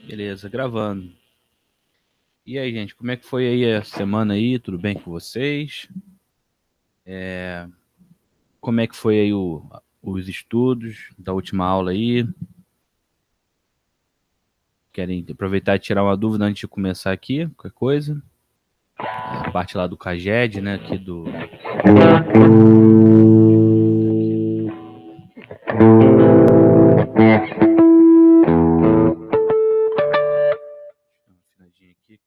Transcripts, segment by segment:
Beleza, gravando. E aí, gente, como é que foi aí a semana aí? Tudo bem com vocês? Como é que foi aí os estudos da última aula aí? Querem aproveitar e tirar uma dúvida antes de começar aqui? Qualquer coisa? A parte lá do CAGED, né? Aqui do... Afinadinho aqui.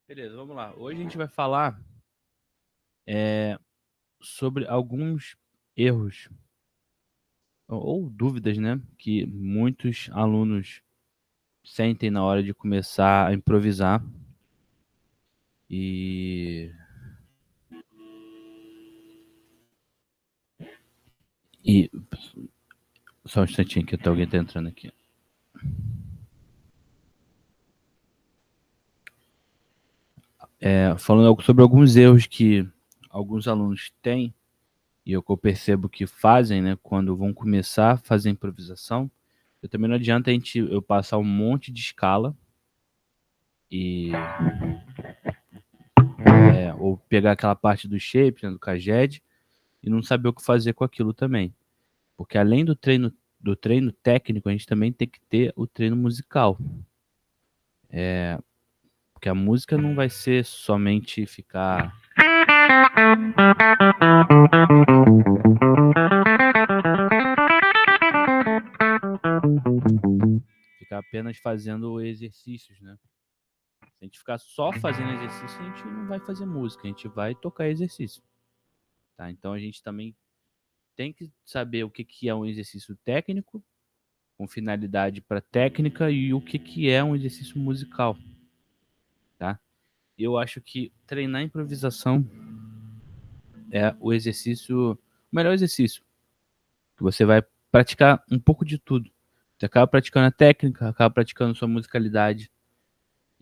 Beleza, vamos lá. Hoje a gente vai falar sobre alguns erros ou dúvidas, né? Que muitos alunos sentem na hora de começar a improvisar. E E só um instantinho que alguém tá entrando aqui. Falando sobre alguns erros que alguns alunos têm, e eu percebo que fazem, né, quando vão começar a fazer improvisação. Eu também não adianta eu passar um monte de escala e ou pegar aquela parte do shape, né, do CAGED, e não saber o que fazer com aquilo também. Porque além do treino técnico, a gente também tem que ter o treino musical. Porque a música não vai ser somente ficar apenas fazendo exercícios, né? Se a gente ficar só fazendo exercício, a gente não vai fazer música, a gente vai tocar exercício, tá? Então a gente também tem que saber o que que é um exercício técnico, com finalidade para técnica, e o que que é um exercício musical, tá? Eu acho que treinar improvisação é o melhor exercício, que você vai praticar um pouco de tudo. Você acaba praticando a técnica, acaba praticando sua musicalidade,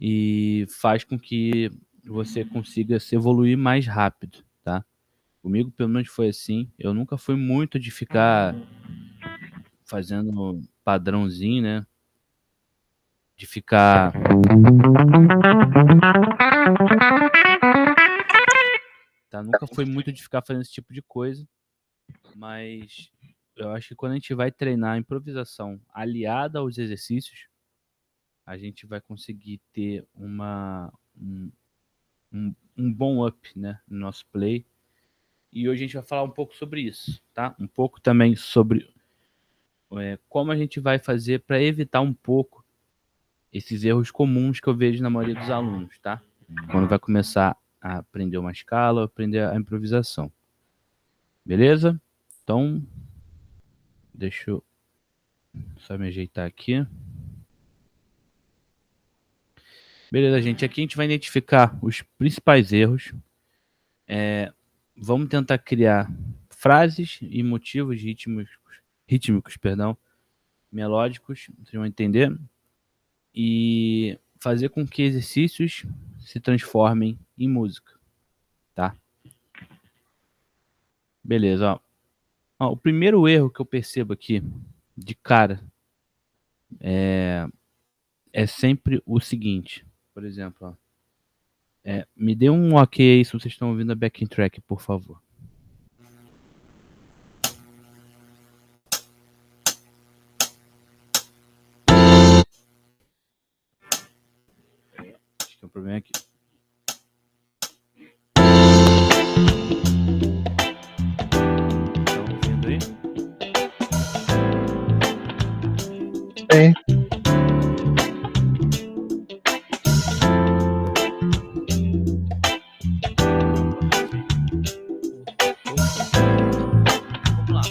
e faz com que você consiga se evoluir mais rápido, tá? Comigo, pelo menos, foi assim. Eu nunca fui muito de ficar fazendo padrãozinho, né? De ficar. Tá? Nunca fui muito de ficar fazendo esse tipo de coisa. Mas eu acho que quando a gente vai treinar a improvisação aliada aos exercícios, a gente vai conseguir ter um bom up, né, no nosso play. E hoje a gente vai falar um pouco sobre isso, tá? Um pouco também sobre como a gente vai fazer para evitar um pouco esses erros comuns que eu vejo na maioria dos alunos, tá? Quando vai começar a aprender uma escala, aprender a improvisação. Beleza? Então, deixa eu só me ajeitar aqui. Beleza, gente. Aqui a gente vai identificar os principais erros. Vamos tentar criar frases e motivos rítmicos, perdão, melódicos, vocês vão entender, e fazer com que exercícios se transformem em música, tá? Beleza, ó. Ó, o primeiro erro que eu percebo aqui, de cara, é sempre o seguinte. Por exemplo, ó, me dê um ok aí se vocês estão ouvindo a backing track, por favor. Acho que tem um problema aqui. Estão ouvindo aí? Sim. Vamos lá.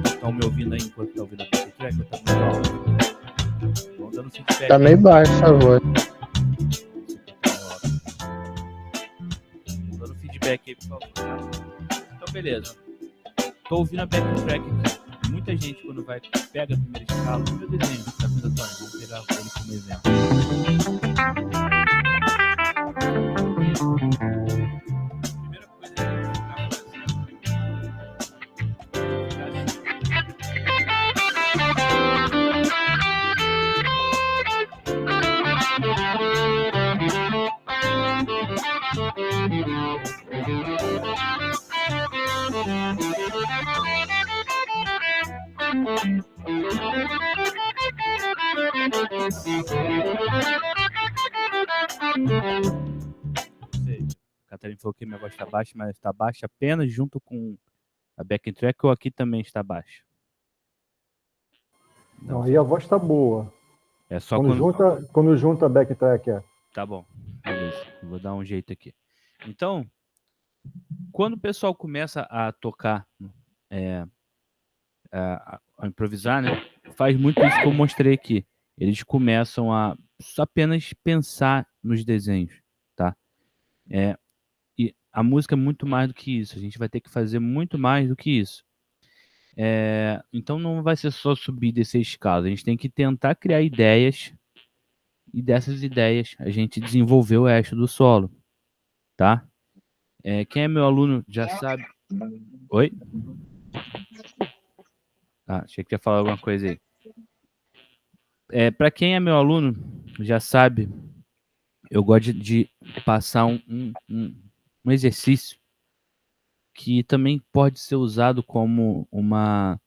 Estão me ouvindo aí enquanto estão ouvindo a backing track? Ou tá muito alto? Vão dando feedback. Tá meio baixo a voz. feedback aí, por favor, tá? Então, beleza. Tô ouvindo a backtrack aqui. Muita gente, quando vai, pega a primeira escala, o meu desenho da pentatônica, vamos pegar ele como exemplo. Primeira coisa que a gente está Catarina falou que minha voz está baixa, mas está baixa apenas junto com a backing track, ou aqui também está baixa? Não, aí a voz está boa. É só quando junta a backtrack. Tá bom, beleza. Vou dar um jeito aqui. Então, quando o pessoal começa a tocar, a improvisar, né? Faz muito isso que eu mostrei aqui. Eles começam a apenas pensar nos desenhos, tá? E a música é muito mais do que isso. A gente vai ter que fazer muito mais do que isso. Então não vai ser só subir e descer escala. A gente tem que tentar criar ideias, e dessas ideias a gente desenvolver o resto do solo, tá? Quem é meu aluno já sabe... Oi? Achei que ia falar alguma coisa aí. Para quem é meu aluno já sabe, eu gosto de passar um exercício que também pode ser usado como uma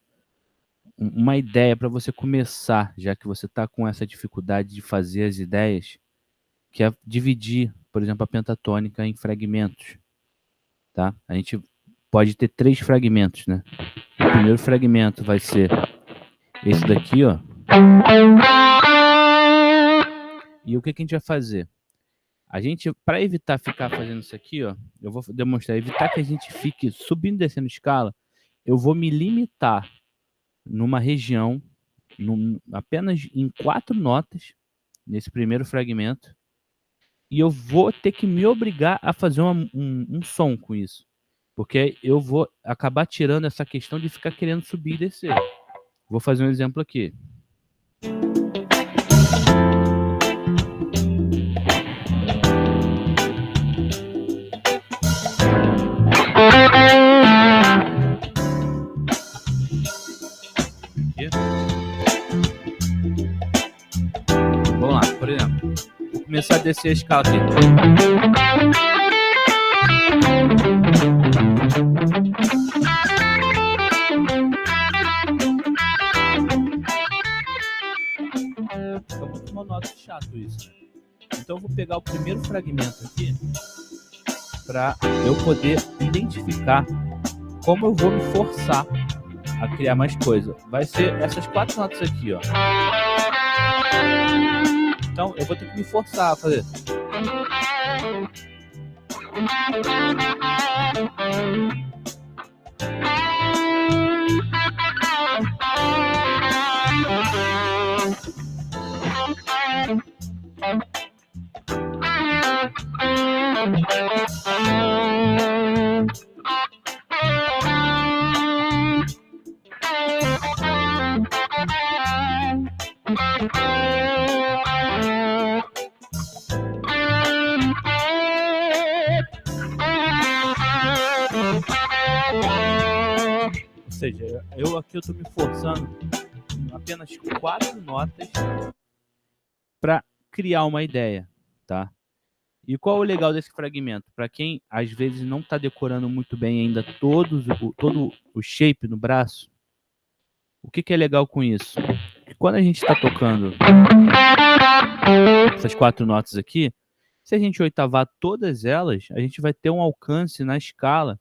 ideia para você começar, já que você está com essa dificuldade de fazer as ideias, que é dividir, por exemplo, a pentatônica em fragmentos, tá? A gente pode ter 3 fragmentos, né? O primeiro fragmento vai ser esse daqui, ó. E o que a gente vai fazer? A gente, para evitar ficar fazendo isso aqui, ó, eu vou demonstrar, evitar que a gente fique subindo e descendo escala, eu vou me limitar numa região, apenas em 4 notas, nesse primeiro fragmento, e eu vou ter que me obrigar a fazer um som com isso, porque eu vou acabar tirando essa questão de ficar querendo subir e descer. Vou fazer um exemplo aqui. Vamos lá, por exemplo. Vou começar a descer a escala aqui. Fica muito monótono e chato isso, né? Então eu vou pegar o primeiro fragmento aqui para eu poder identificar como eu vou me forçar a criar mais coisa. Vai ser essas 4 notas aqui, ó. Então eu vou ter que me forçar a fazer. Ou seja, eu estou me forçando em apenas 4 notas para criar uma ideia, tá? E qual é o legal desse fragmento? Para quem às vezes não está decorando muito bem ainda todo o shape no braço, o que é legal com isso? Que quando a gente está tocando essas 4 notas aqui, se a gente oitavar todas elas, a gente vai ter um alcance na escala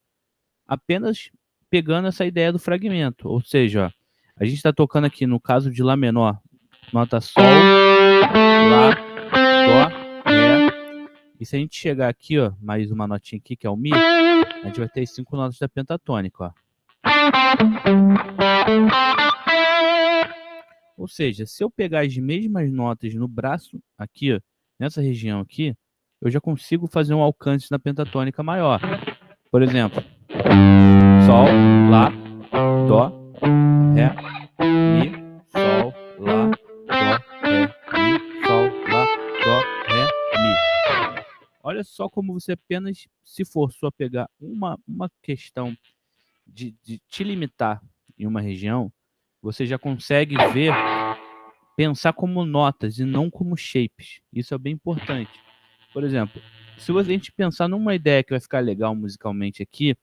apenas pegando essa ideia do fragmento. Ou seja, ó, a gente está tocando aqui no caso de Lá menor, nota Sol, Lá, Dó, Ré. E se a gente chegar aqui, ó, mais uma notinha aqui, que é o Mi, a gente vai ter as 5 notas da pentatônica, ó. Ou seja, se eu pegar as mesmas notas no braço aqui, ó, nessa região aqui, eu já consigo fazer um alcance na pentatônica maior. Por exemplo, Sol, Lá, Dó, Ré, Mi, Sol, Lá, Dó, Ré, Mi, Sol, Lá, Dó, Ré, Mi. Olha só como você apenas se forçou a pegar uma questão de te limitar em uma região, você já consegue ver, pensar como notas e não como shapes. Isso é bem importante. Por exemplo, se a gente pensar numa ideia que vai ficar legal musicalmente aqui,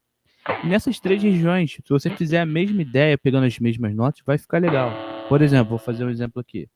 nessas 3 regiões, se você fizer a mesma ideia, pegando as mesmas notas, vai ficar legal. Por exemplo, vou fazer um exemplo aqui.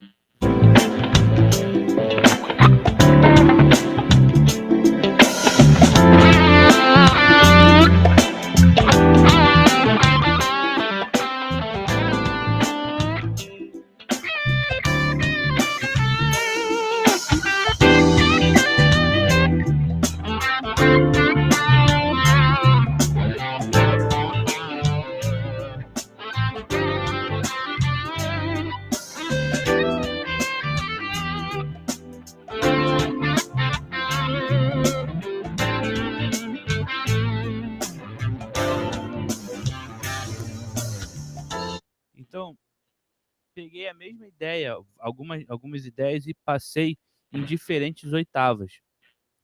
Então, peguei a mesma ideia, algumas ideias e passei em diferentes oitavas,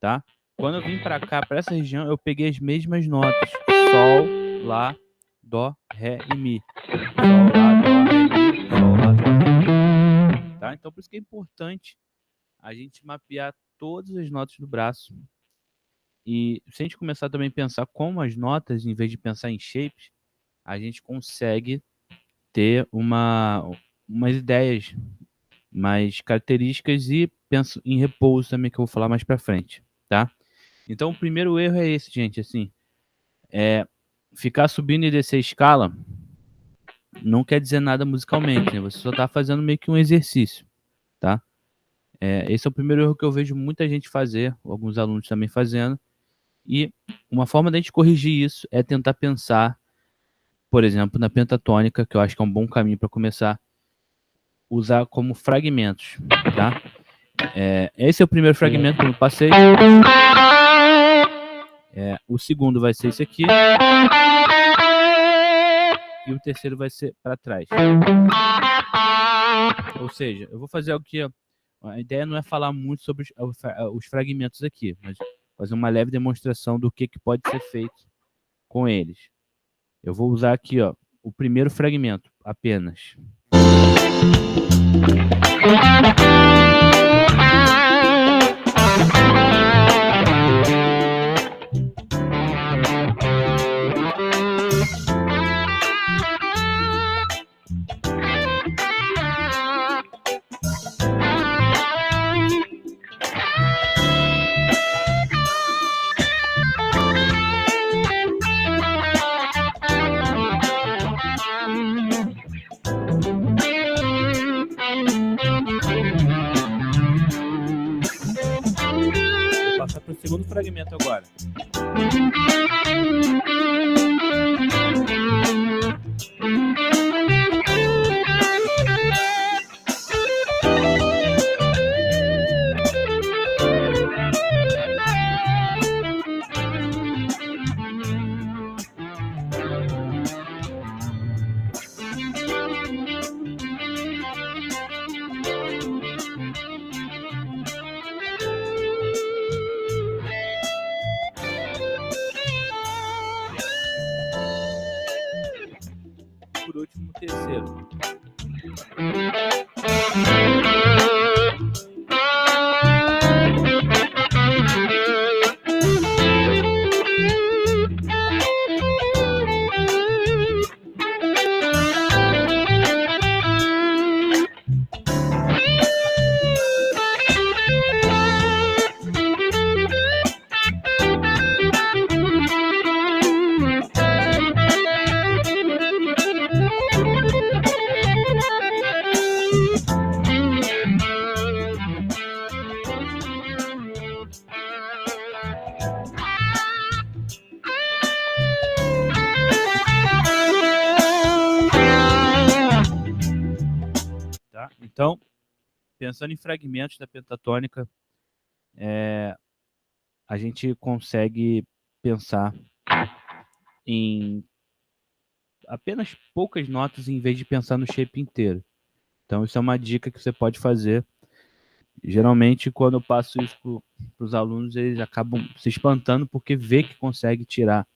tá? Quando eu vim para cá, para essa região, eu peguei as mesmas notas: Sol, Lá, Dó, Ré e Mi. Sol, Lá, Dó, Ré, Mi. Sol, Lá, Dó, Ré, Mi. Tá? Então, por isso que é importante a gente mapear todas as notas do braço. E se a gente começar também a pensar como as notas, em vez de pensar em shapes, a gente consegue ter umas ideias mais características e penso em repouso também, que eu vou falar mais para frente, tá? Então, o primeiro erro é esse, gente, assim, ficar subindo e descer a escala não quer dizer nada musicalmente, né? Você só tá fazendo meio que um exercício, tá? Esse é o primeiro erro que eu vejo muita gente fazer, alguns alunos também fazendo, e uma forma da gente corrigir isso é tentar pensar, por exemplo, na pentatônica, que eu acho que é um bom caminho para começar, usar como fragmentos, tá? Esse é o primeiro fragmento que eu passei. O segundo vai ser esse aqui. E o terceiro vai ser para trás. Ou seja, eu vou fazer algo que a ideia não é falar muito sobre os fragmentos aqui, mas fazer uma leve demonstração do que pode ser feito com eles. Eu vou usar aqui, ó, o primeiro fragmento apenas. Vou passar para o segundo fragmento agora. Por último, o terceiro. Tá? Então, pensando em fragmentos da pentatônica, a gente consegue pensar em apenas poucas notas em vez de pensar no shape inteiro. Então, isso é uma dica que você pode fazer. Geralmente, quando eu passo isso para os alunos, eles acabam se espantando porque vê que consegue tirar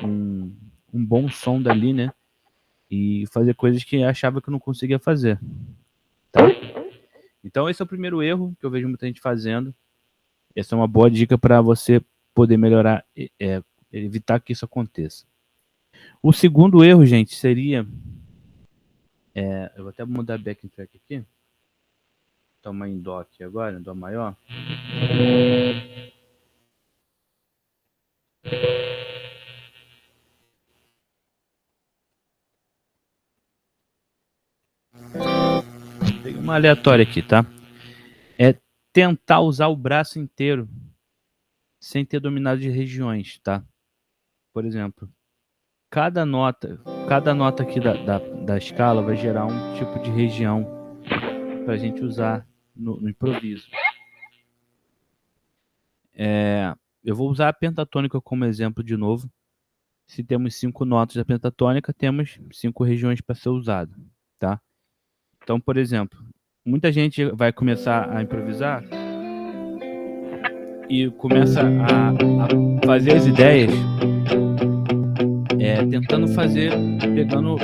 um bom som dali, né? E fazer coisas que achava que não conseguia fazer. Tá? Então, esse é o primeiro erro que eu vejo muita gente fazendo. Essa é uma boa dica para você poder melhorar, evitar que isso aconteça. O segundo erro, gente, seria... eu vou até mudar backing track aqui. Toma em Dó aqui agora, Dó maior. Peguei uma aleatória aqui, tá? É tentar usar o braço inteiro sem ter dominado de regiões, tá? Por exemplo, cada nota aqui da escala vai gerar um tipo de região para a gente usar no improviso. Eu vou usar a pentatônica como exemplo de novo. Se temos 5 notas da pentatônica, temos 5 regiões para ser usado, tá? Então, por exemplo, muita gente vai começar a improvisar e começa a fazer as ideias tentando fazer, pegando...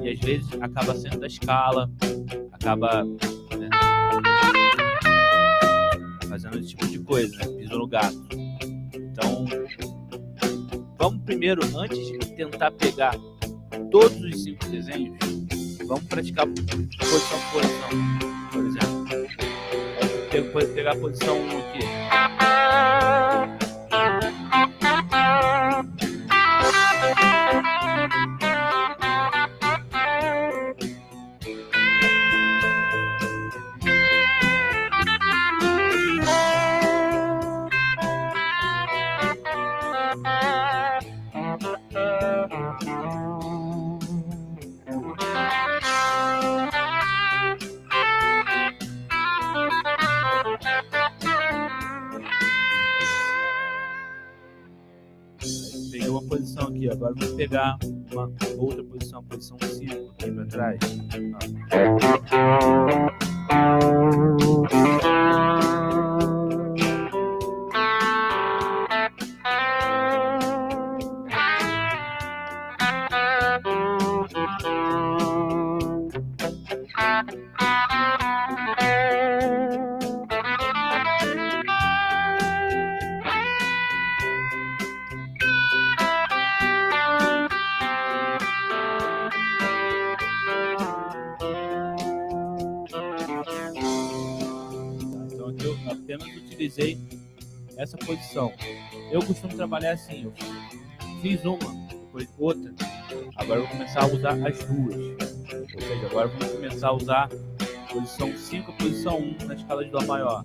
E às vezes acaba sendo da escala, acaba fazendo esse tipo de coisa, né? Piso no gato. Então, vamos primeiro, antes de tentar pegar todos os 5 desenhos, vamos praticar posição por posição. Por exemplo, pegar a posição 1 aqui. Peguei uma posição aqui, agora vou pegar uma outra posição, posição 5 aqui para trás. Então aqui eu apenas utilizei essa posição. Eu costumo trabalhar assim, eu fiz uma, depois outra, agora eu vou começar a usar as duas. Ou seja, agora vamos começar a usar posição 5 e posição 1 na escala de Dó maior.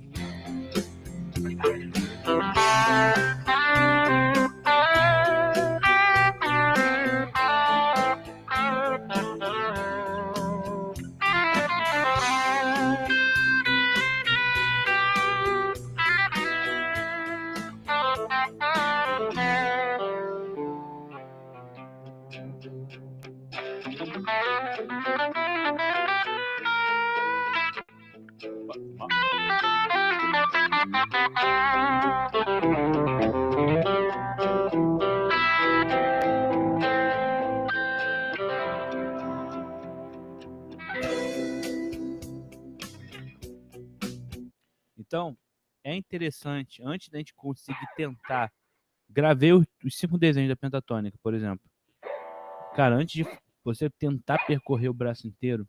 Então, é interessante, antes da gente conseguir tentar, gravei os 5 desenhos da pentatônica, por exemplo. Cara, antes de você tentar percorrer o braço inteiro,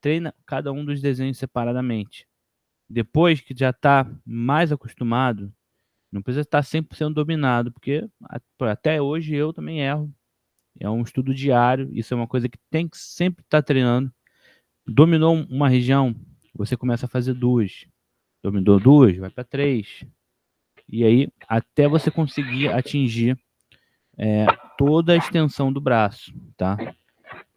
treina cada um dos desenhos separadamente. Depois que já está mais acostumado, não precisa estar 100% dominado, porque até hoje eu também erro. É um estudo diário, isso é uma coisa que tem que sempre estar treinando. Dominou uma região, você começa a fazer 2. Dominou 2, vai para 3. E aí, até você conseguir atingir toda a extensão do braço, tá?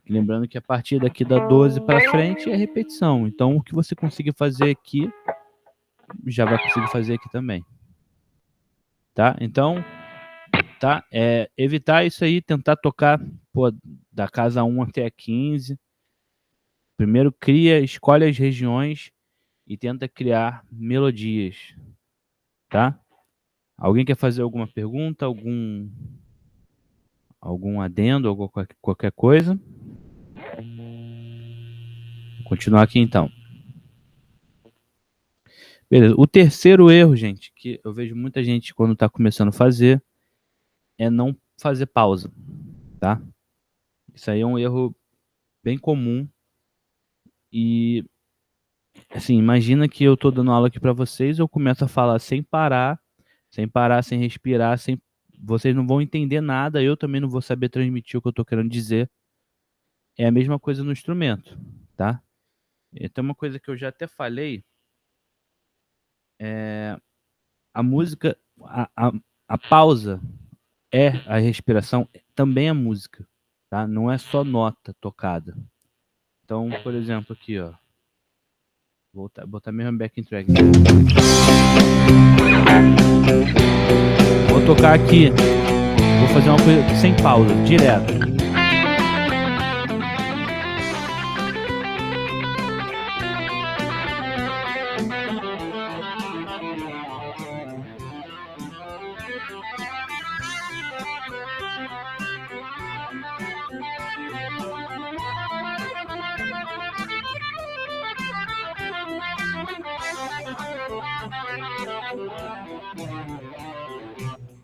Lembrando que a partir daqui da 12 para frente é repetição. Então, o que você conseguir fazer aqui, já vai conseguir fazer aqui também. Tá? Então, tá? Evitar isso aí, tentar tocar da casa 1 até a 15. Primeiro escolhe as regiões e tenta criar melodias, tá? Alguém quer fazer alguma pergunta, algum adendo, qualquer coisa? Vou continuar aqui então. Beleza. O terceiro erro, gente, que eu vejo muita gente quando está começando a fazer, é não fazer pausa, tá? Isso aí é um erro bem comum. E, assim, imagina que eu estou dando aula aqui para vocês, eu começo a falar sem parar, sem respirar, vocês não vão entender nada, eu também não vou saber transmitir o que eu estou querendo dizer. É a mesma coisa no instrumento, tá? Então, uma coisa que eu já até falei, a música, a pausa a respiração, também é música, tá? Não é só nota tocada. Então, por exemplo, aqui, ó. Vou botar mesmo backing track. Vou tocar aqui. Vou fazer uma coisa sem pausa, direto.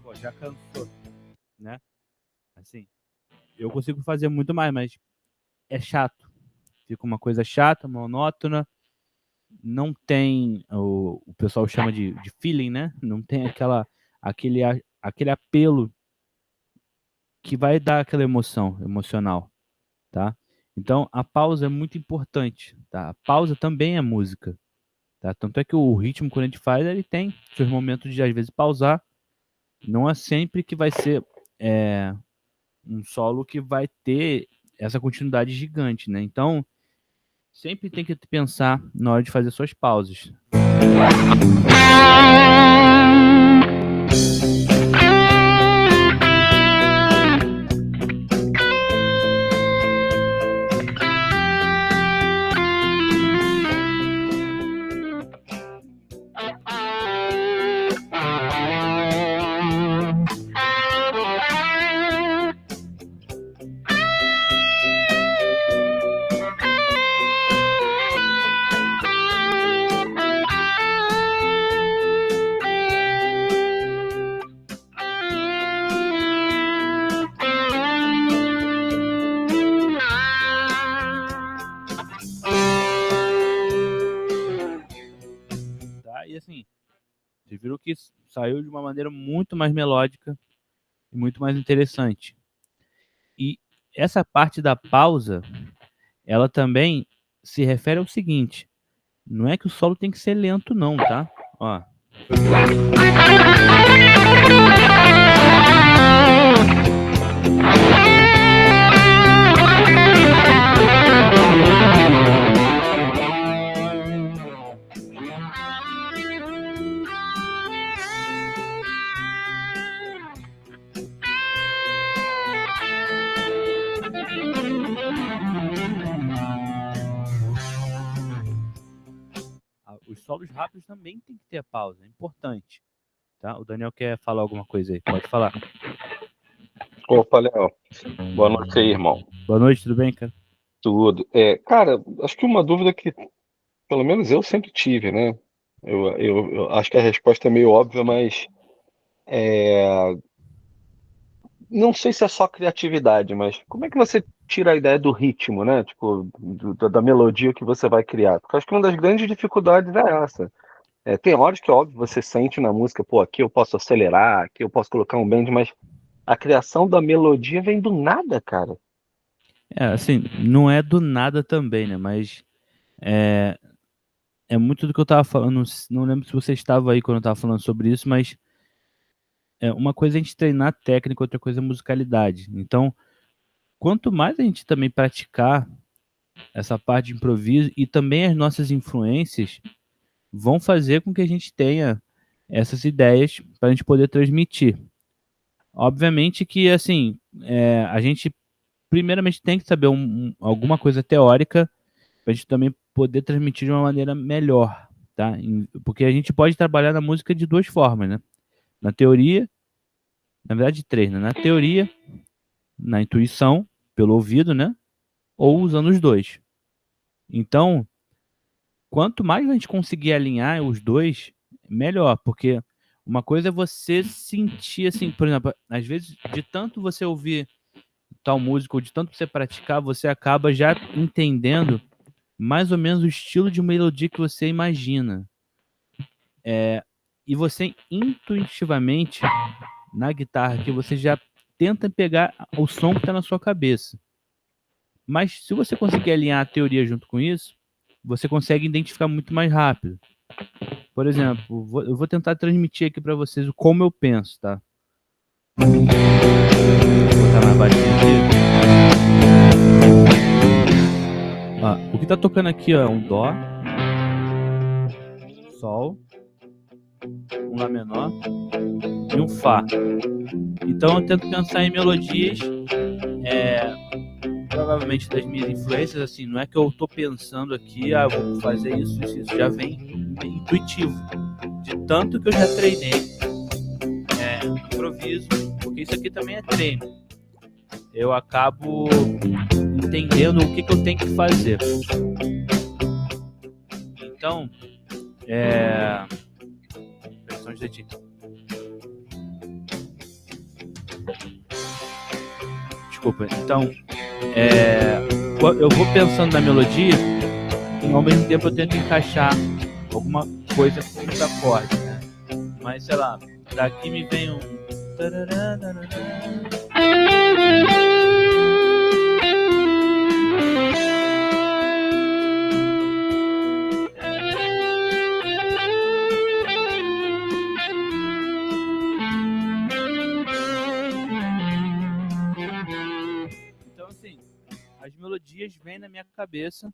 Pô, já cansou, né? Assim, eu consigo fazer muito mais, mas é chato. Fica uma coisa chata, monótona. Não tem, o pessoal chama de feeling, né? Não tem aquele apelo que vai dar aquela emocional, tá? Então, a pausa é muito importante, tá? A pausa também é música, tá? Tanto é que o ritmo, quando a gente faz, ele tem seus momentos de, às vezes, pausar. Não é sempre que vai ser um solo que vai ter essa continuidade gigante, né? Então, sempre tem que pensar na hora de fazer suas pausas. E assim, vocês viram que saiu de uma maneira muito mais melódica e muito mais interessante. E essa parte da pausa, ela também se refere ao seguinte: não é que o solo tem que ser lento, não, tá? Ó. Os solos rápidos também tem que ter pausa, é importante. Tá? O Daniel quer falar alguma coisa aí, pode falar. Opa, Léo. Boa noite aí, irmão. Boa noite, tudo bem, cara? Tudo. Cara, acho que uma dúvida que, pelo menos eu sempre tive, né? Eu acho que a resposta é meio óbvia, mas não sei se é só criatividade, mas como é que você tira a ideia do ritmo, né? Tipo, da melodia que você vai criar? Porque acho que uma das grandes dificuldades é essa. Tem horas que, óbvio, você sente na música, pô, aqui eu posso acelerar, aqui eu posso colocar um bend, mas a criação da melodia vem do nada, cara. Assim, não é do nada também, né? Mas é muito do que eu tava falando. Não lembro se você estava aí quando eu tava falando sobre isso, mas uma coisa é a gente treinar técnica, outra coisa é musicalidade. Então, quanto mais a gente também praticar essa parte de improviso e também as nossas influências, vão fazer com que a gente tenha essas ideias para a gente poder transmitir. Obviamente que, assim, a gente primeiramente tem que saber alguma coisa teórica para a gente também poder transmitir de uma maneira melhor, tá? Porque a gente pode trabalhar na música de duas formas, né? Na teoria, na verdade três, né? Na teoria, na intuição, pelo ouvido, né? Ou usando os dois. Então, quanto mais a gente conseguir alinhar os dois, melhor, porque uma coisa é você sentir assim, por exemplo, às vezes de tanto você ouvir tal música ou de tanto você praticar, você acaba já entendendo mais ou menos o estilo de melodia que você imagina. E você intuitivamente na guitarra que você já tenta pegar o som que está na sua cabeça. Mas se você conseguir alinhar a teoria junto com isso, você consegue identificar muito mais rápido. Por exemplo, eu vou tentar transmitir aqui para vocês o como eu penso, tá? Vou botar mais baixinho aqui. Ó, o que tá tocando aqui ó, é um Dó, Sol, um Lá menor e um Fá. Então eu tento pensar em melodias, provavelmente das minhas influências, assim, não é que eu tô pensando aqui, eu vou fazer isso, já vem intuitivo. De tanto que eu já treinei, improviso, porque isso aqui também é treino. Eu acabo entendendo o que eu tenho que fazer. Então, só um instantinho. Desculpa. Então, eu vou pensando na melodia e ao mesmo tempo eu tento encaixar alguma coisa com os acordes, né? Mas, sei lá, daqui me vem um... Então, assim, as melodias vêm na minha cabeça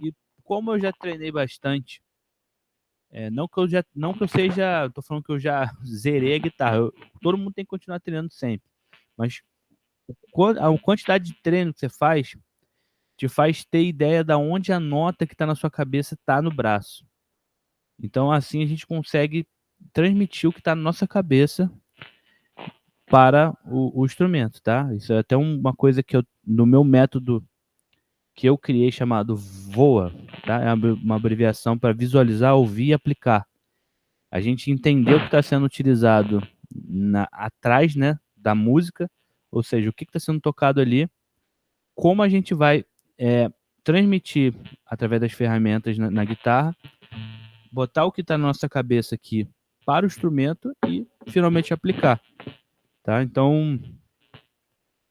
e como eu já treinei bastante, não que eu seja, tô falando que eu já zerei a guitarra. Todo mundo tem que continuar treinando sempre. Mas a quantidade de treino que você faz te faz ter ideia da onde a nota que está na sua cabeça está no braço. Então, assim a gente consegue transmitir o que está na nossa cabeça para o instrumento, tá? Isso é até uma coisa que no meu método que eu criei chamado VOA, tá? É uma abreviação para visualizar, ouvir e aplicar. A gente entender o que está sendo utilizado atrás, né, da música, ou seja, o que está sendo tocado ali, como a gente vai transmitir através das ferramentas na guitarra, botar o que está na nossa cabeça aqui para o instrumento e finalmente aplicar, tá? Então,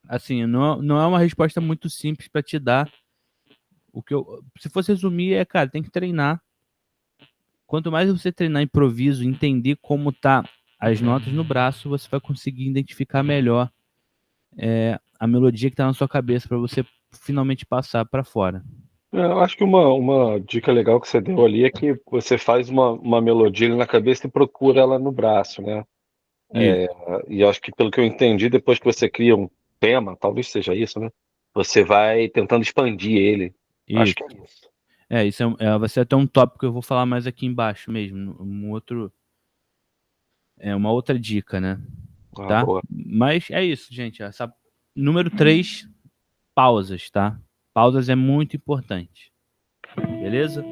assim, não é uma resposta muito simples para te dar. Se fosse resumir, cara, tem que treinar. Quanto mais você treinar improviso, entender como tá as notas no braço, você vai conseguir identificar melhor a melodia que está na sua cabeça para você finalmente passar para fora. Eu acho que uma dica legal que você deu ali é que você faz uma melodia ali na cabeça e procura ela no braço, né? E acho que pelo que eu entendi, depois que você cria um tema, talvez seja isso, né? Você vai tentando expandir ele. Acho Isso. que é isso. Isso vai ser até um tópico que eu vou falar mais aqui embaixo mesmo, uma outra dica, né? Tá? Boa. Mas é isso, gente. Número 3, pausas, tá? Pausas é muito importante. Beleza?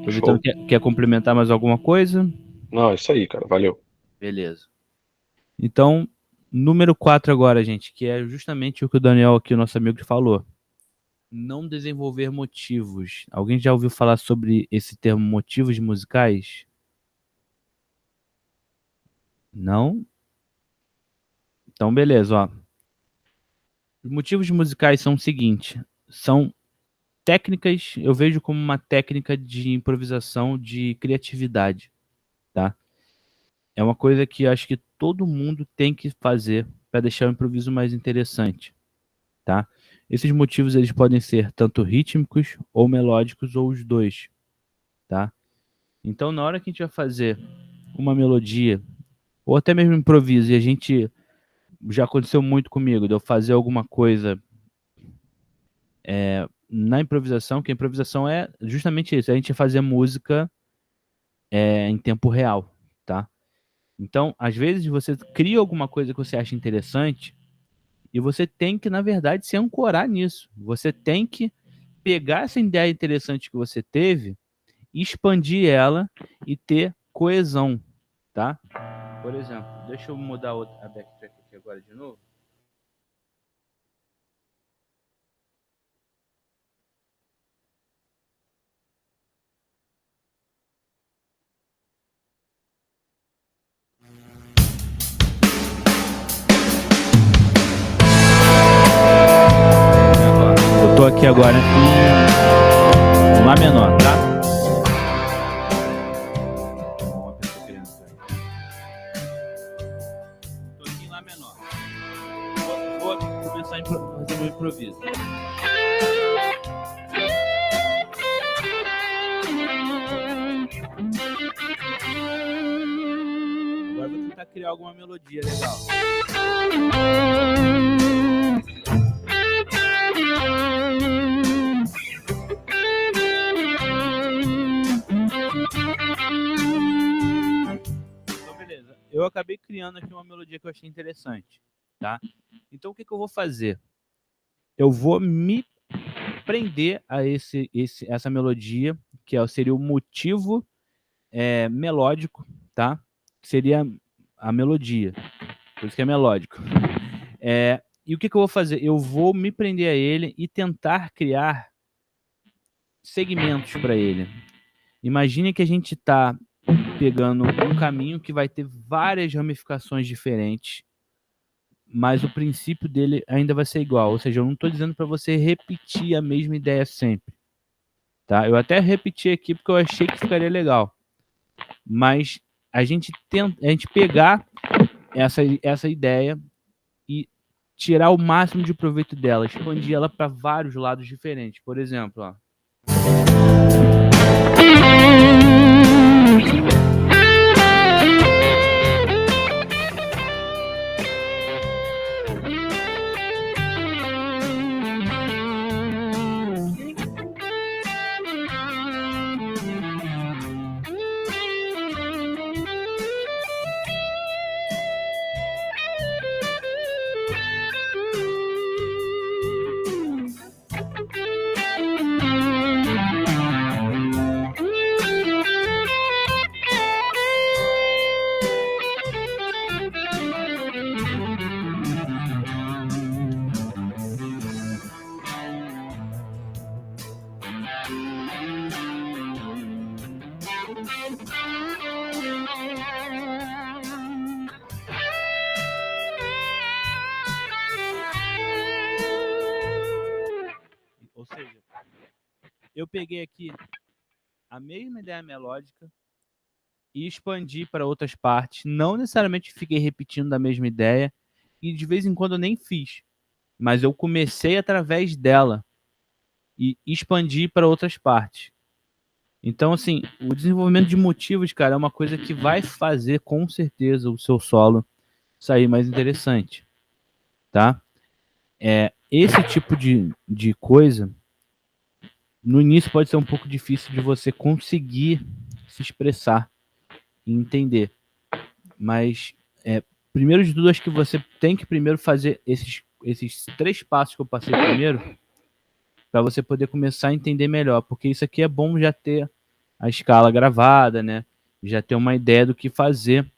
Aproveitando, quer complementar mais alguma coisa? Não, é isso aí, cara. Valeu. Beleza. Então, número 4 agora, gente, que é justamente o que o Daniel aqui, o nosso amigo, falou. Não desenvolver motivos. Alguém já ouviu falar sobre esse termo motivos musicais? Não? Então, beleza, ó. Os motivos musicais são o seguinte, são técnicas, eu vejo como uma técnica de improvisação, de criatividade, tá? É uma coisa que eu acho que todo mundo tem que fazer para deixar o improviso mais interessante, tá? Esses motivos eles podem ser tanto rítmicos ou melódicos ou os dois, tá? Então, na hora que a gente vai fazer uma melodia, ou até mesmo improviso, e a gente já aconteceu muito comigo, de eu fazer alguma coisa na improvisação, que a improvisação é justamente isso, a gente fazer música em tempo real, tá? Então, às vezes você cria alguma coisa que você acha interessante e você tem que, na verdade, se ancorar nisso. Você tem que pegar essa ideia interessante que você teve, expandir ela e ter coesão, tá? Por exemplo, deixa eu mudar a backtrack aqui agora de novo. Eu tô aqui agora em Lá menor, tá? Tô aqui em Lá menor. Vou começar a fazer meu improviso. Agora vou tentar criar alguma melodia legal. Então, beleza. Eu acabei criando aqui uma melodia que eu achei interessante, tá? Então, o que eu vou fazer? Eu vou me prender a essa melodia, que seria o motivo melódico, tá? Que seria a melodia. Por isso que é melódico. E o que eu vou fazer? Eu vou me prender a ele e tentar criar segmentos para ele. Imagine que a gente está pegando um caminho que vai ter várias ramificações diferentes, mas o princípio dele ainda vai ser igual. Ou seja, eu não estou dizendo para você repetir a mesma ideia sempre, tá? Eu até repeti aqui porque eu achei que ficaria legal, mas a gente pegar essa ideia e tirar o máximo de proveito dela, expandir ela para vários lados diferentes. Por exemplo, ó. Ou seja, eu peguei aqui a mesma ideia melódica e expandi para outras partes. Não necessariamente fiquei repetindo da mesma ideia e de vez em quando eu nem fiz, mas eu comecei através dela e expandi para outras partes. Então, assim, o desenvolvimento de motivos, cara, é uma coisa que vai fazer com certeza o seu solo sair mais interessante, tá? Esse tipo de coisa, no início pode ser um pouco difícil de você conseguir se expressar e entender. Mas, primeiro de tudo, acho que você tem que primeiro fazer esses 3 passos que eu passei primeiro, para você poder começar a entender melhor. Porque isso aqui é bom já ter a escala gravada, né? Já ter uma ideia do que fazer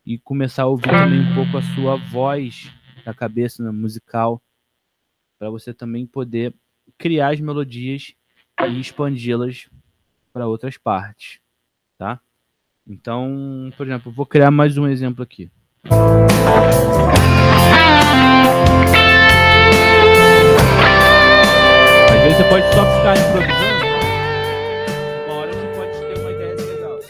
e começar a ouvir também um pouco a sua voz da cabeça, né, musical, para você também poder criar as melodias e expandi-las para outras partes, tá? Então, por exemplo, vou criar mais um exemplo aqui. Às vezes você pode só ficar improvisando, uma hora você pode ter uma ideia legal.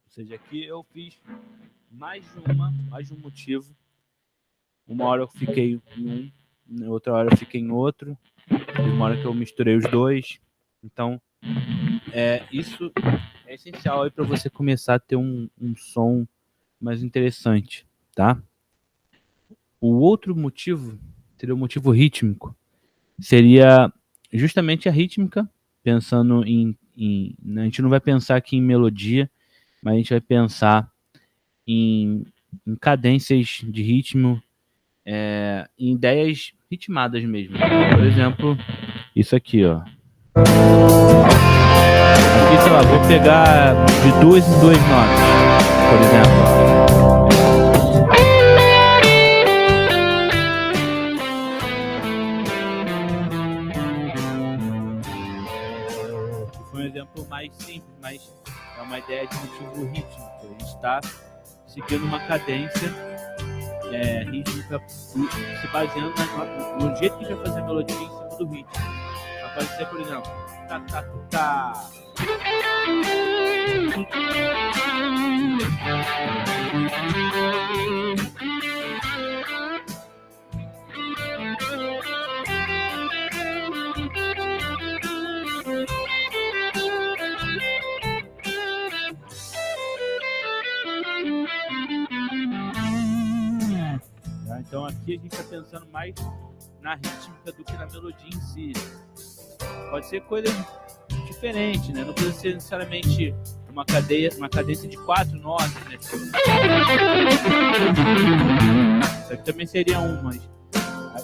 Ou seja, aqui eu fiz mais de um motivo. Uma hora eu fiquei em um, outra hora eu fiquei em outro, e uma hora que eu misturei os dois. Então, isso é essencial aí para você começar a ter um som mais interessante, tá? O outro motivo seria o motivo rítmico. Seria justamente a rítmica, pensando a gente não vai pensar aqui em melodia, mas a gente vai pensar em cadências de ritmo, em ideias ritmadas mesmo. Por exemplo, isso aqui, ó. Aqui, sei lá, vou pegar de 2 em 2 notas, por exemplo. Foi um exemplo mais simples, mas é uma ideia de motivo rítmico. A gente está seguindo uma cadência rítmica, se baseando no jeito que a gente vai fazer a melodia em cima do ritmo. Então, pode ser, por exemplo, tá, tá, tá. Então aqui a gente está pensando mais na rítmica do que na melodia em si. Pode ser coisas diferentes, né? Não precisa ser necessariamente uma cadência de 4 notas, né? Isso aqui também seria mas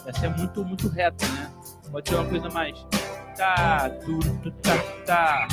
essa é muito, muito reta, né? Pode ser uma coisa mais tá, tu, tá, tá.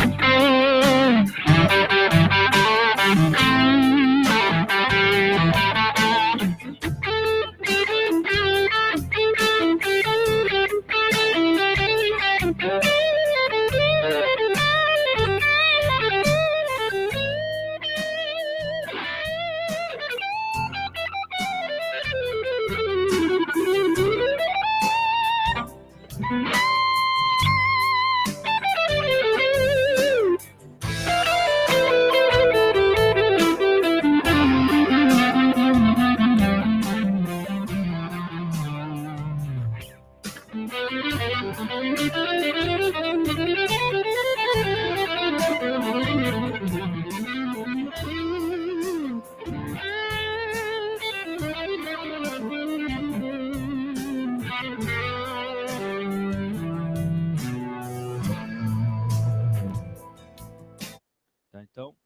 Então,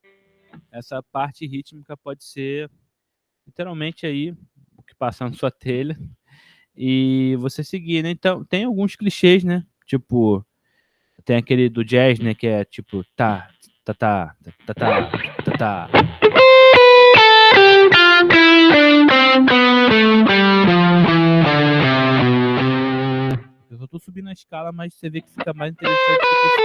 essa parte rítmica pode ser literalmente aí o que passa na sua telha e você seguir, né? Então, tem alguns clichês, né? Tipo, tem aquele do jazz, né? Que é tipo, tá, tá, tá, tá, tá, tá, tá. Eu só tô subindo a escala, mas você vê que fica mais interessante do que isso.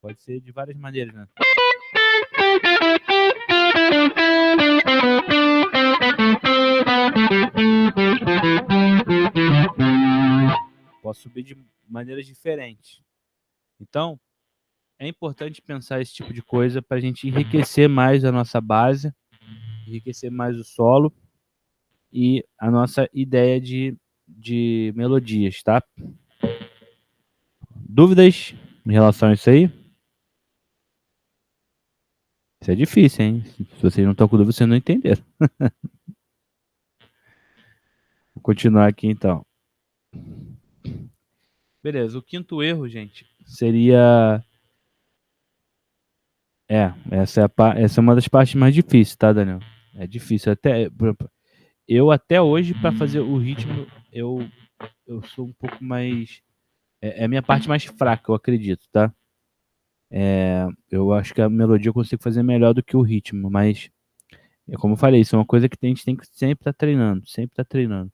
Pode ser de várias maneiras, né? Posso subir de maneiras diferentes. Então, é importante pensar esse tipo de coisa para a gente enriquecer mais a nossa base, enriquecer mais o solo e a nossa ideia de melodias, tá? Dúvidas em relação a isso aí? Isso é difícil, hein? Se vocês não estão com dúvida, vocês não entenderam. Vou continuar aqui, então. Beleza, o quinto erro, gente, seria... essa é uma das partes mais difíceis, tá, Daniel? É difícil. Eu até hoje, para fazer o ritmo, eu sou um pouco mais É a minha parte mais fraca, eu acredito, tá? Eu acho que a melodia eu consigo fazer melhor do que o ritmo, mas é como eu falei, isso é uma coisa que a gente tem que sempre estar treinando, sempre estar treinando.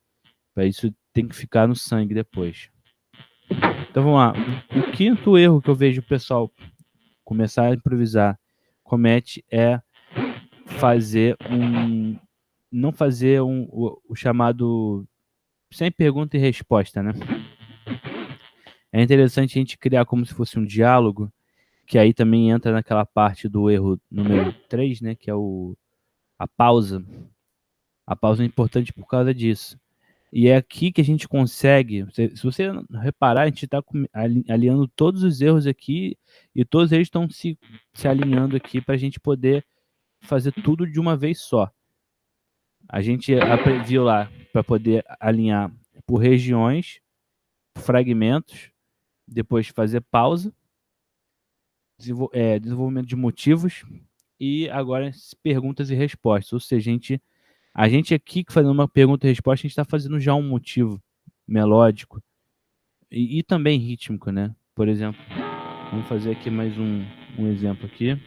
Para isso tem que ficar no sangue depois. Então vamos lá. O quinto erro que eu vejo o pessoal começar a improvisar comete é não fazer o chamado sem pergunta e resposta, né? É interessante a gente criar como se fosse um diálogo, que aí também entra naquela parte do erro número 3, né? Que é a pausa. A pausa é importante por causa disso. E é aqui que a gente consegue, se você reparar, a gente está alinhando todos os erros aqui e todos eles estão se alinhando aqui para a gente poder fazer tudo de uma vez só. A gente viu lá para poder alinhar por regiões, por fragmentos, depois fazer pausa, desenvolvimento de motivos e agora perguntas e respostas. Ou seja, a gente aqui fazendo uma pergunta e resposta, a gente está fazendo já um motivo melódico e também rítmico, né? Por exemplo, vamos fazer aqui mais um exemplo aqui.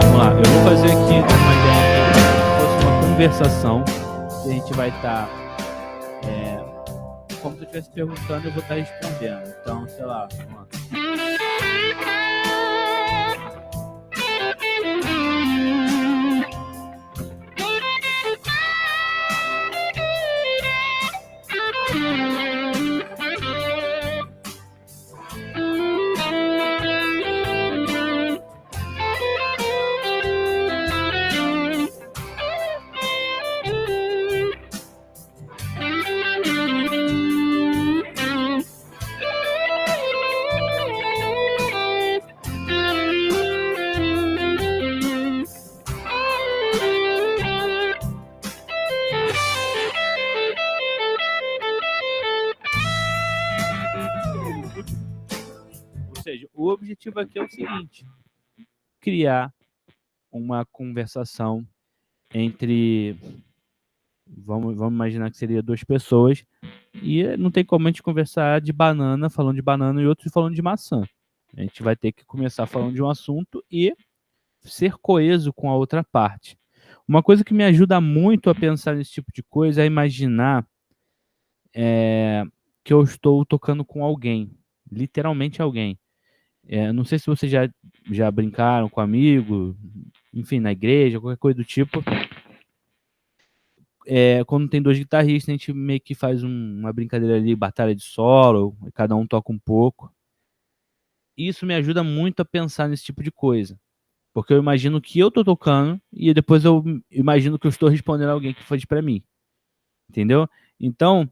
Vamos lá, eu vou fazer aqui uma ideia como se fosse uma conversação. A gente vai estar, como se eu estivesse perguntando, eu vou estar respondendo. Então, sei lá, vamos lá. O objetivo aqui é o seguinte: criar uma conversação entre, vamos imaginar que seria 2 pessoas, e não tem como a gente conversar de banana, falando de banana, e outro falando de maçã. A gente vai ter que começar falando de um assunto e ser coeso com a outra parte. Uma coisa que me ajuda muito a pensar nesse tipo de coisa é imaginar que eu estou tocando com alguém, literalmente alguém. Não sei se vocês já brincaram com amigo, enfim, na igreja, qualquer coisa do tipo. Quando tem 2 guitarristas, a gente meio que faz uma brincadeira ali, batalha de solo, cada um toca um pouco. Isso me ajuda muito a pensar nesse tipo de coisa. Porque eu imagino que eu tô tocando e depois eu imagino que eu estou respondendo a alguém que faz para mim. Entendeu? Então,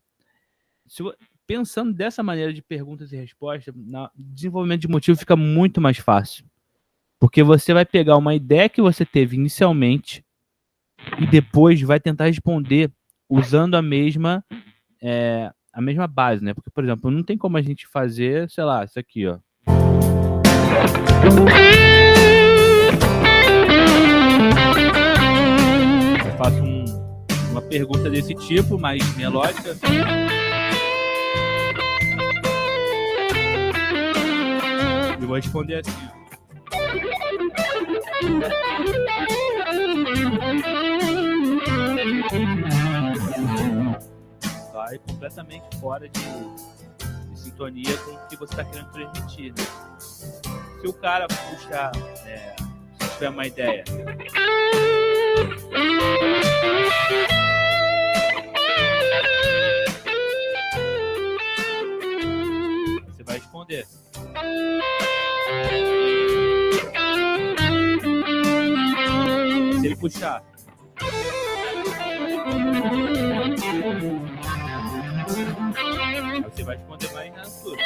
pensando dessa maneira de perguntas e respostas, desenvolvimento de motivo fica muito mais fácil. Porque você vai pegar uma ideia que você teve inicialmente e depois vai tentar responder usando a mesma base, né? Porque, por exemplo, não tem como a gente fazer, sei lá, isso aqui, ó. Eu faço uma pergunta desse tipo, mais melódica. Eu vou responder assim, ó. Vai completamente fora de sintonia com o que você está querendo transmitir, né? Se o cara puxar, se tiver uma ideia, você vai responder. Se ele puxar, você vai responder mais na sua.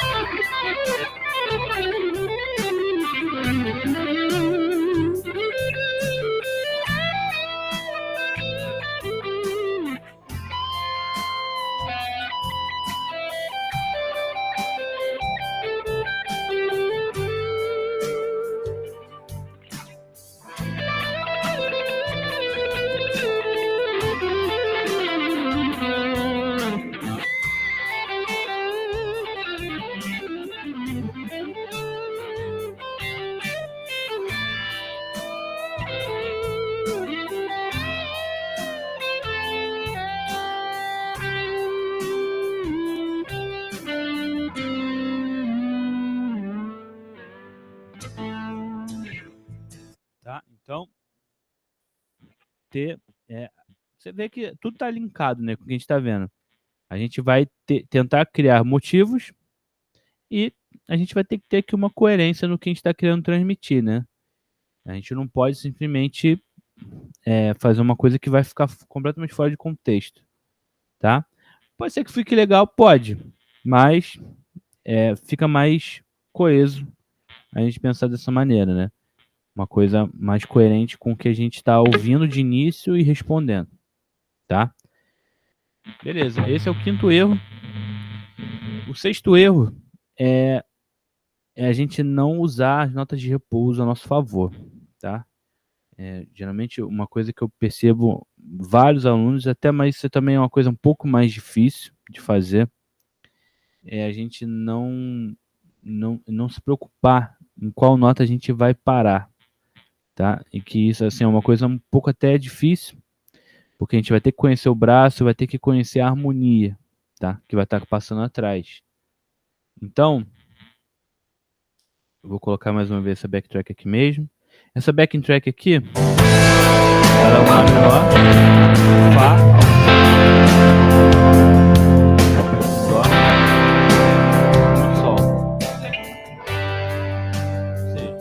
Então, você vê que tudo está linkado, né, com o que a gente está vendo. A gente vai tentar criar motivos e a gente vai ter que ter aqui uma coerência no que a gente está querendo transmitir, né? A gente não pode simplesmente fazer uma coisa que vai ficar completamente fora de contexto, tá? Pode ser que fique legal, pode, mas fica mais coeso a gente pensar dessa maneira, né? Uma coisa mais coerente com o que a gente está ouvindo de início e respondendo, tá? Beleza, esse é o quinto erro. O sexto erro é a gente não usar as notas de repouso a nosso favor, tá? Geralmente uma coisa que eu percebo vários alunos, até, mas isso também é uma coisa um pouco mais difícil de fazer, é a gente não se preocupar em qual nota a gente vai parar, tá? E que isso assim, é uma coisa um pouco até difícil, porque a gente vai ter que conhecer o braço, vai ter que conhecer a harmonia, tá? Que vai estar passando atrás. Então, eu vou colocar mais uma vez essa backtrack aqui mesmo. Essa backing track aqui, ela é um Lá menor, Fá, Dó, Sol. Ou seja,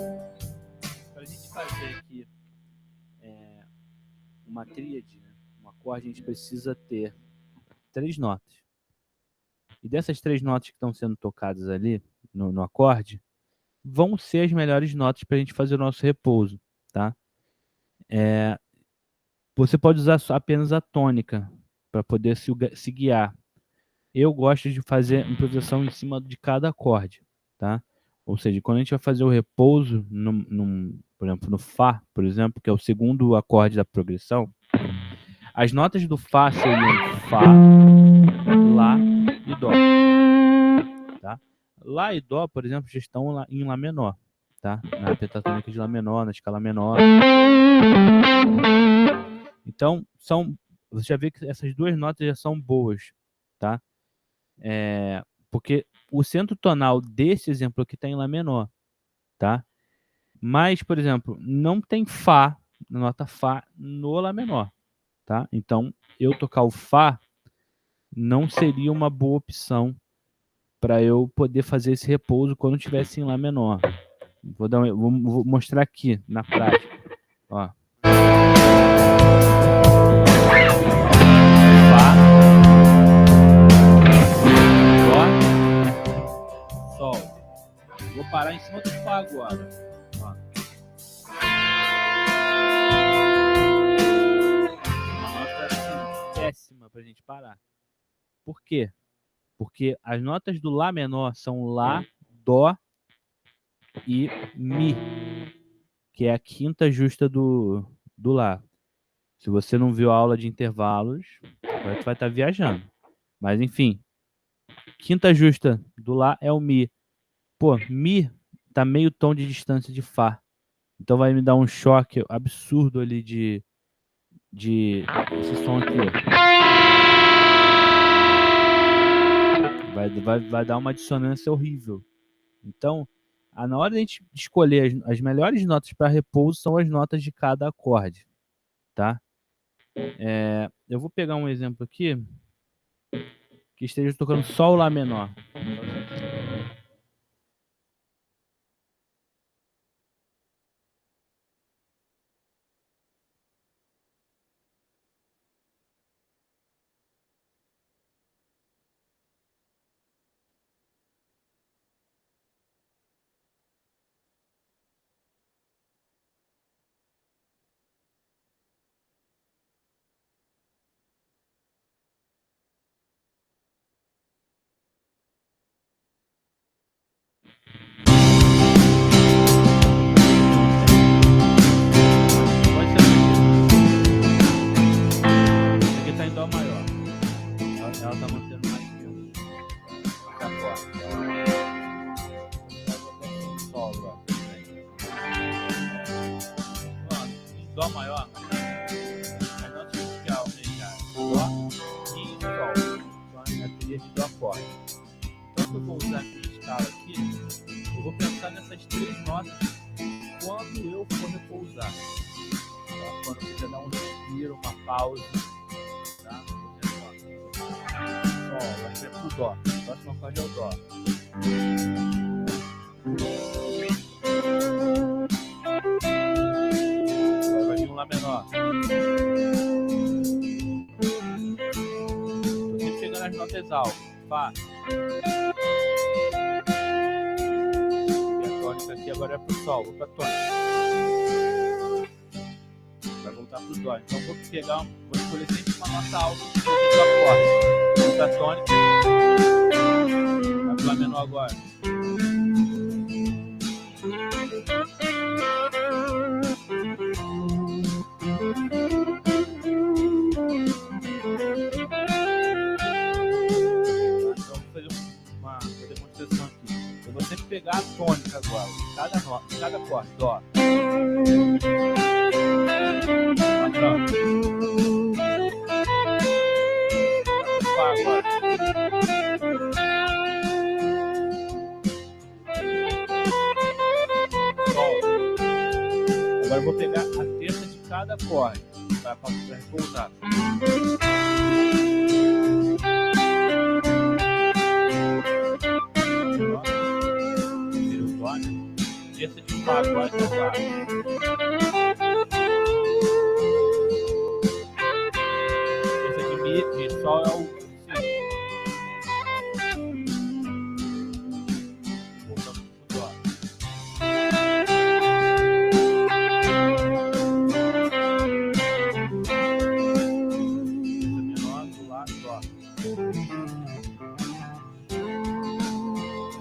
para a gente fazer aqui uma tríade, né, um acorde, a gente precisa ter 3 notas. E dessas 3 notas que estão sendo tocadas ali no acorde, vão ser as melhores notas para a gente fazer o nosso repouso, tá? Você pode usar apenas a tônica para poder se guiar. Eu gosto de fazer improvisação em cima de cada acorde, tá? Ou seja, quando a gente vai fazer o repouso, por exemplo, no Fá, por exemplo, que é o segundo acorde da progressão, as notas do Fá seriam Fá, Lá e Dó, tá? Lá e Dó, por exemplo, já estão em Lá menor, tá? Na pentatônica de Lá menor, na escala menor. Então, você já vê que essas 2 notas já são boas, tá? Porque o centro tonal desse exemplo aqui está em Lá menor, tá? Mas, por exemplo, não tem Fá, nota Fá no Lá menor, tá? Então, eu tocar o Fá não seria uma boa opção para eu poder fazer esse repouso quando estivesse em Lá menor. Vou mostrar aqui na prática, ó. Fá, Dó, Sol. Vou parar em cima do Fá agora. Ó. Uma nota assim, péssima pra gente parar. Por quê? Porque as notas do Lá menor são Lá, Dó e Mi, que é a quinta justa do Lá. Se você não viu a aula de intervalos, agora tu vai estar viajando. Mas enfim, quinta justa do Lá é o Mi. Pô, Mi tá meio tom de distância de Fá. Então vai me dar um choque absurdo ali de esse som aqui. Vai dar uma dissonância horrível. Então, na hora de a gente escolher as melhores notas para repouso são as notas de cada acorde, tá? Eu vou pegar um exemplo aqui que esteja tocando só o Lá menor. Pode ser esse aqui tá em Dó maior. Ela tá mantendo mais tempo. Tá forte. Sol agora. Ó, em Dó maior, as notas inicial, né, cara? Dó e Sol. Então a trilha de Dó forte. Então se eu vou usar a minha escala aqui, eu vou pensar nessas 3 notas quando eu for repousar. Tá? Quando você dar um respiro, uma pausa. Tá? Sol, vai ser pro Dó. O próximo acorde é o Dó. Agora vai vir um Lá menor. Você pegando as notas altas. Fá. E a tônica aqui agora é pro Sol. Vou pra tônica. Vai voltar pro Dó. Então vou pegar, vou escolher sempre uma nota alta do acorde. Vou pra tônica. Vai pro Lá menor agora. Então vou fazer uma demonstração aqui. Eu vou sempre pegar a tônica agora. Cada nota, cada acorde. Dó. Fá agora. Sol. Agora eu vou pegar a terça de cada acorde para repousar. Terceiro Dó, né? Terça de Fá agora que eu faço. De Sol é o Si. Voltamos pro Dó. Terça menor do Lá, Dó.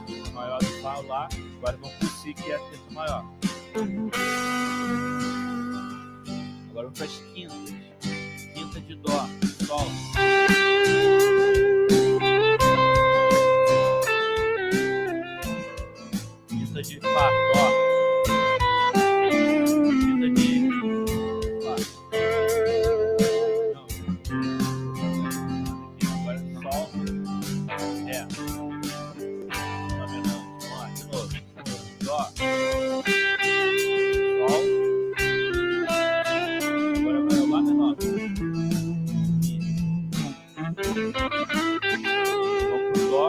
Terça maior do Fá, Lá. Agora vamos pro Si, que é a terça maior. Agora vamos para as quintas. Quinta de Dó. Sol. Quinta de Fá, Dó. Quinta de Fá. Não. Agora Sol. Ré. Lá menor. Vamos lá, de novo. Dó. Sol. Agora vai o Lá menor. Vamos pro Dó,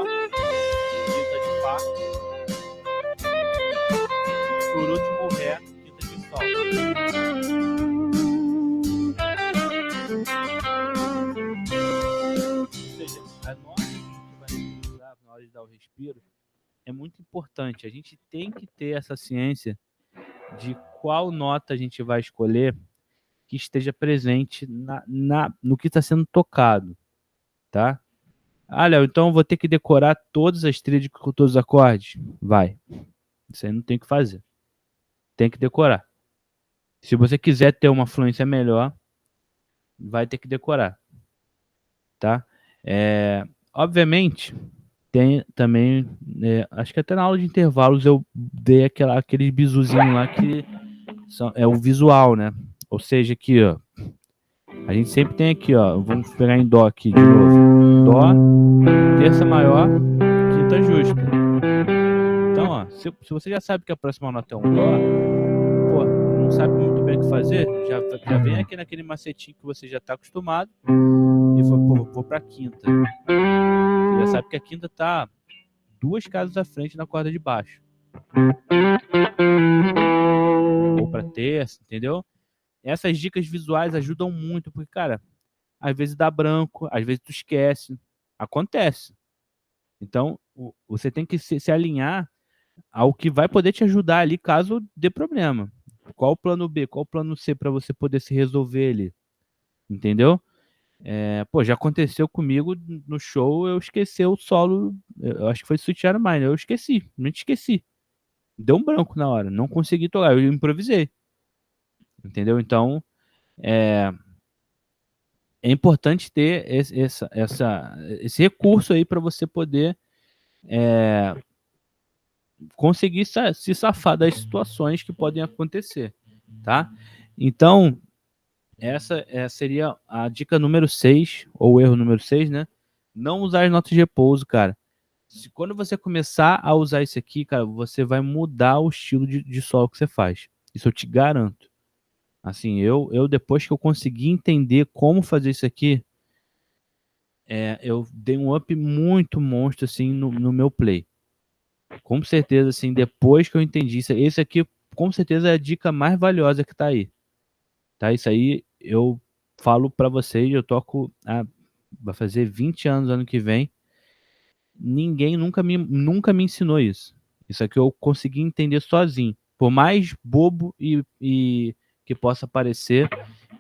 quinta de Fá, por último Ré, quinta de Sol. Ou seja, a nota que a gente vai usar na hora de dar o respiro é muito importante. A gente tem que ter essa ciência de qual nota a gente vai escolher que esteja presente no que está sendo tocado. Tá? Ah, Léo, então eu vou ter que decorar todas as tríades com todos os acordes? Vai. Isso aí não tem o que fazer. Tem que decorar. Se você quiser ter uma fluência melhor, vai ter que decorar. Tá? Obviamente, tem também... acho que até na aula de intervalos eu dei aquele bizuzinho lá que é o visual, né? Ou seja, aqui, ó. A gente sempre tem aqui, ó. Vamos pegar em Dó aqui de novo. Dó, terça maior, quinta justa. Então, ó, se você já sabe que a próxima nota é um Dó, pô, não sabe muito bem o que fazer, já vem aqui naquele macetinho que você já está acostumado e vou pra quinta. Você já sabe que a quinta tá 2 casas à frente na corda de baixo. Vou pra terça, entendeu? Essas dicas visuais ajudam muito, porque, cara, às vezes dá branco, às vezes tu esquece. Acontece. Então, você tem que se alinhar ao que vai poder te ajudar ali caso dê problema. Qual o plano B, qual o plano C para você poder se resolver ali. Entendeu? Pô, já aconteceu comigo no show, eu esqueci o solo, eu acho que foi Sweet Child Mine, eu esqueci, realmente esqueci. Deu um branco na hora, não consegui tocar, eu improvisei. Entendeu? Então, é importante ter esse recurso aí para você poder conseguir se safar das situações que podem acontecer, tá? Então, essa seria a dica número 6, ou o erro número 6, né? Não usar as notas de repouso, cara. Quando você começar a usar isso aqui, cara, você vai mudar o estilo de solo que você faz. Isso eu te garanto. Assim, eu depois que eu consegui entender como fazer isso aqui, eu dei um up muito monstro, assim, no meu play. Com certeza, assim, depois que eu entendi isso, esse aqui, com certeza, é a dica mais valiosa que tá aí. Tá? Isso aí, eu falo pra vocês, eu toco vai fazer 20 anos ano que vem. Ninguém nunca me ensinou isso. Isso aqui eu consegui entender sozinho. Por mais bobo e que possa parecer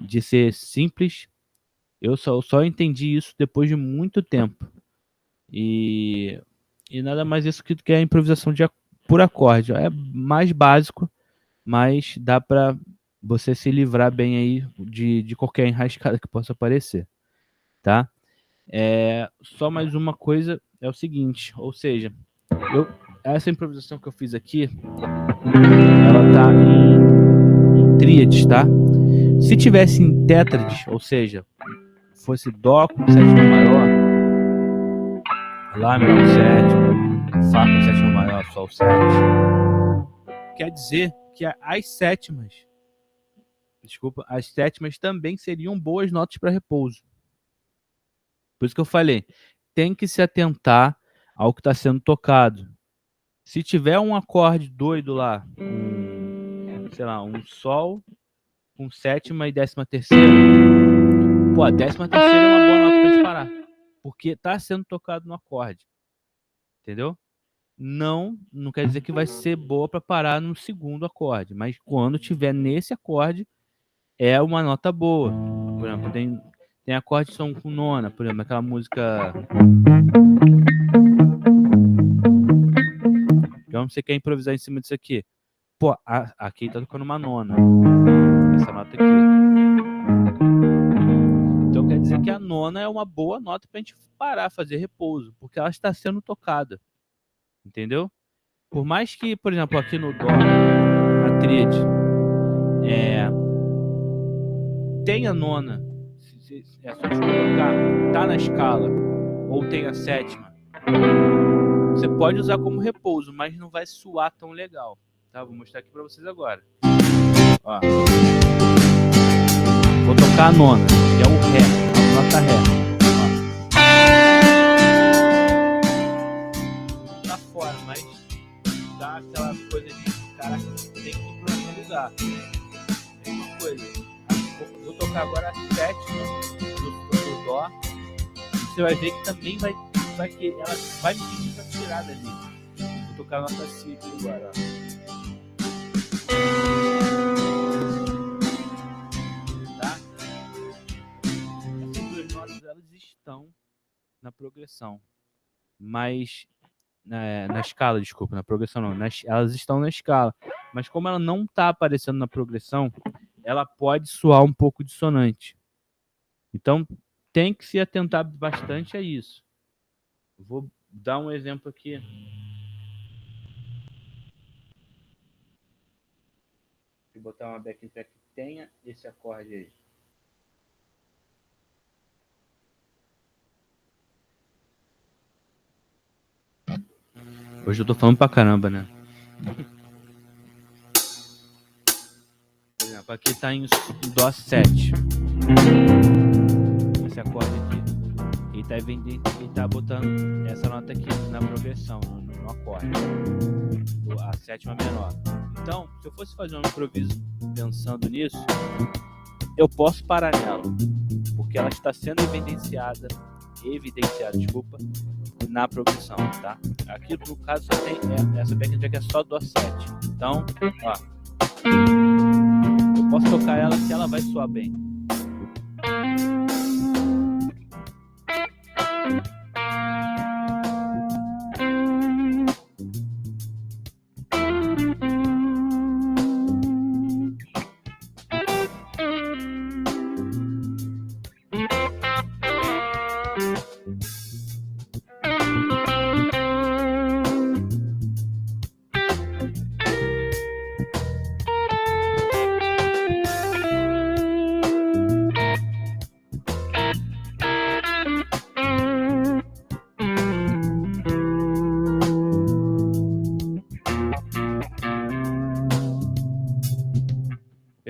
de ser simples, eu só entendi isso depois de muito tempo. E nada mais isso que a improvisação por acorde. É mais básico, mas dá pra você se livrar bem aí de qualquer enrascada que possa aparecer, tá? Só mais uma coisa é o seguinte, ou seja, essa improvisação que eu fiz aqui, ela tá em tríades, tá? Se tivesse em tétrades, ou seja, fosse Dó com sétima maior, Lá menor com sétima, Fá com sétima maior, Sol 7, quer dizer que as sétimas também seriam boas notas para repouso. Por isso que eu falei, tem que se atentar ao que está sendo tocado. Se tiver um acorde doido lá, sei lá, um Sol com sétima e 13ª, pô, a 13ª é uma boa nota pra gente parar, porque tá sendo tocado no acorde, entendeu? Não quer dizer que vai ser boa para parar no segundo acorde, mas quando tiver nesse acorde, é uma nota boa. Por exemplo, tem acordes que são com nona, por exemplo, aquela música. Então você quer improvisar em cima disso aqui. Pô, aqui tá tocando uma nona. Essa nota aqui. Então quer dizer que a nona é uma boa nota pra gente parar, fazer repouso, porque ela está sendo tocada. Entendeu? Por mais que, por exemplo, aqui no Dó, na tríade, tenha nona, é só te colocar, tá na escala, ou tem a sétima, você pode usar como repouso, mas não vai soar tão legal. Tá? Vou mostrar aqui pra vocês agora. Ó. Vou tocar a nona, que é o Ré, a nota Ré. Ó. Tá fora, mas dá aquela coisa de caraca, tem que ir pra algum lugar. Tem uma coisa. Vou tocar agora a sétima do Dó. Você vai ver que também ela vai me pedir pra tirar dali. Vou tocar a nota Si agora. Tá? Essas duas notas elas estão na progressão, mas na escala, desculpa, na progressão não, elas estão na escala, mas como ela não está aparecendo na progressão, ela pode soar um pouco dissonante. Então tem que se atentar bastante a isso. Vou dar um exemplo aqui. Vou botar uma backing track que tenha esse acorde aí. Hoje eu tô falando pra caramba, né? Por exemplo, aqui tá em Dó 7. Esse acorde aqui. Ele tá botando essa nota aqui na progressão, no acorde. A sétima menor. Então, se eu fosse fazer um improviso pensando nisso, eu posso parar nela. Porque ela está sendo evidenciada, desculpa, na progressão, tá? Aqui no caso só tem essa backing track é só Dó 7. Então, ó, eu posso tocar ela que ela vai soar bem.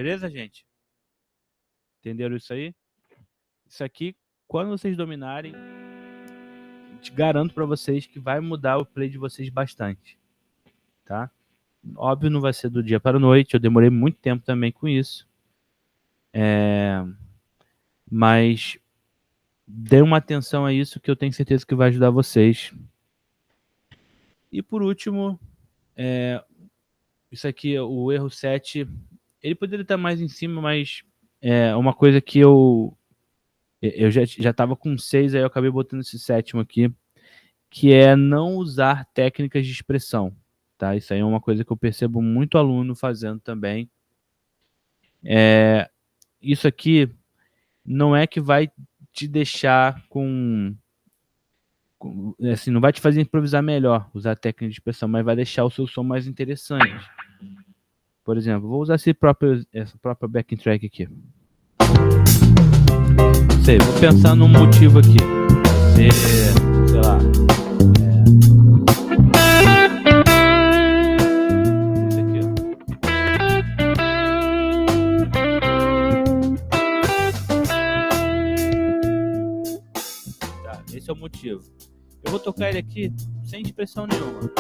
Beleza, gente? Entenderam isso aí? Isso aqui, quando vocês dominarem, te garanto para vocês que vai mudar o play de vocês bastante, tá? Óbvio, não vai ser do dia para a noite. Eu demorei muito tempo também com isso. Mas dê uma atenção a isso que eu tenho certeza que vai ajudar vocês. E por último, isso aqui, o erro 7, ele poderia estar mais em cima, mas é uma coisa que eu já estava com 6, aí eu acabei botando esse 7º aqui, que é não usar técnicas de expressão, tá? Isso aí é uma coisa que eu percebo muito aluno fazendo também. Isso aqui não é que vai te deixar assim, não vai te fazer improvisar melhor, usar técnica de expressão, mas vai deixar o seu som mais interessante. Por exemplo, vou usar essa própria backing track aqui. Não sei, vou pensar num motivo aqui. Sei lá. Esse aqui, ó. Tá, esse é o motivo. Eu vou tocar ele aqui sem expressão nenhuma.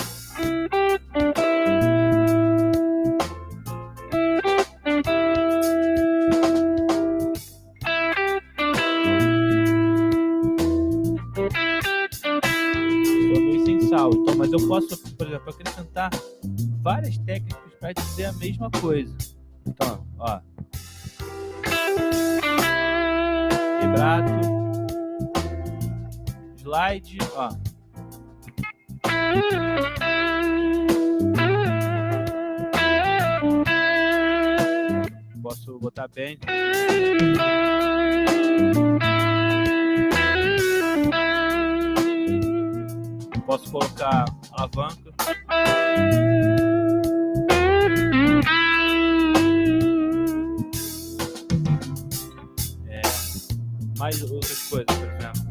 Então, mas eu posso, por exemplo, acrescentar várias técnicas para dizer a mesma coisa. Então, ó, vibrato, slide, ó. Posso botar bem. Posso colocar alavanca. Mais outras coisas, por exemplo.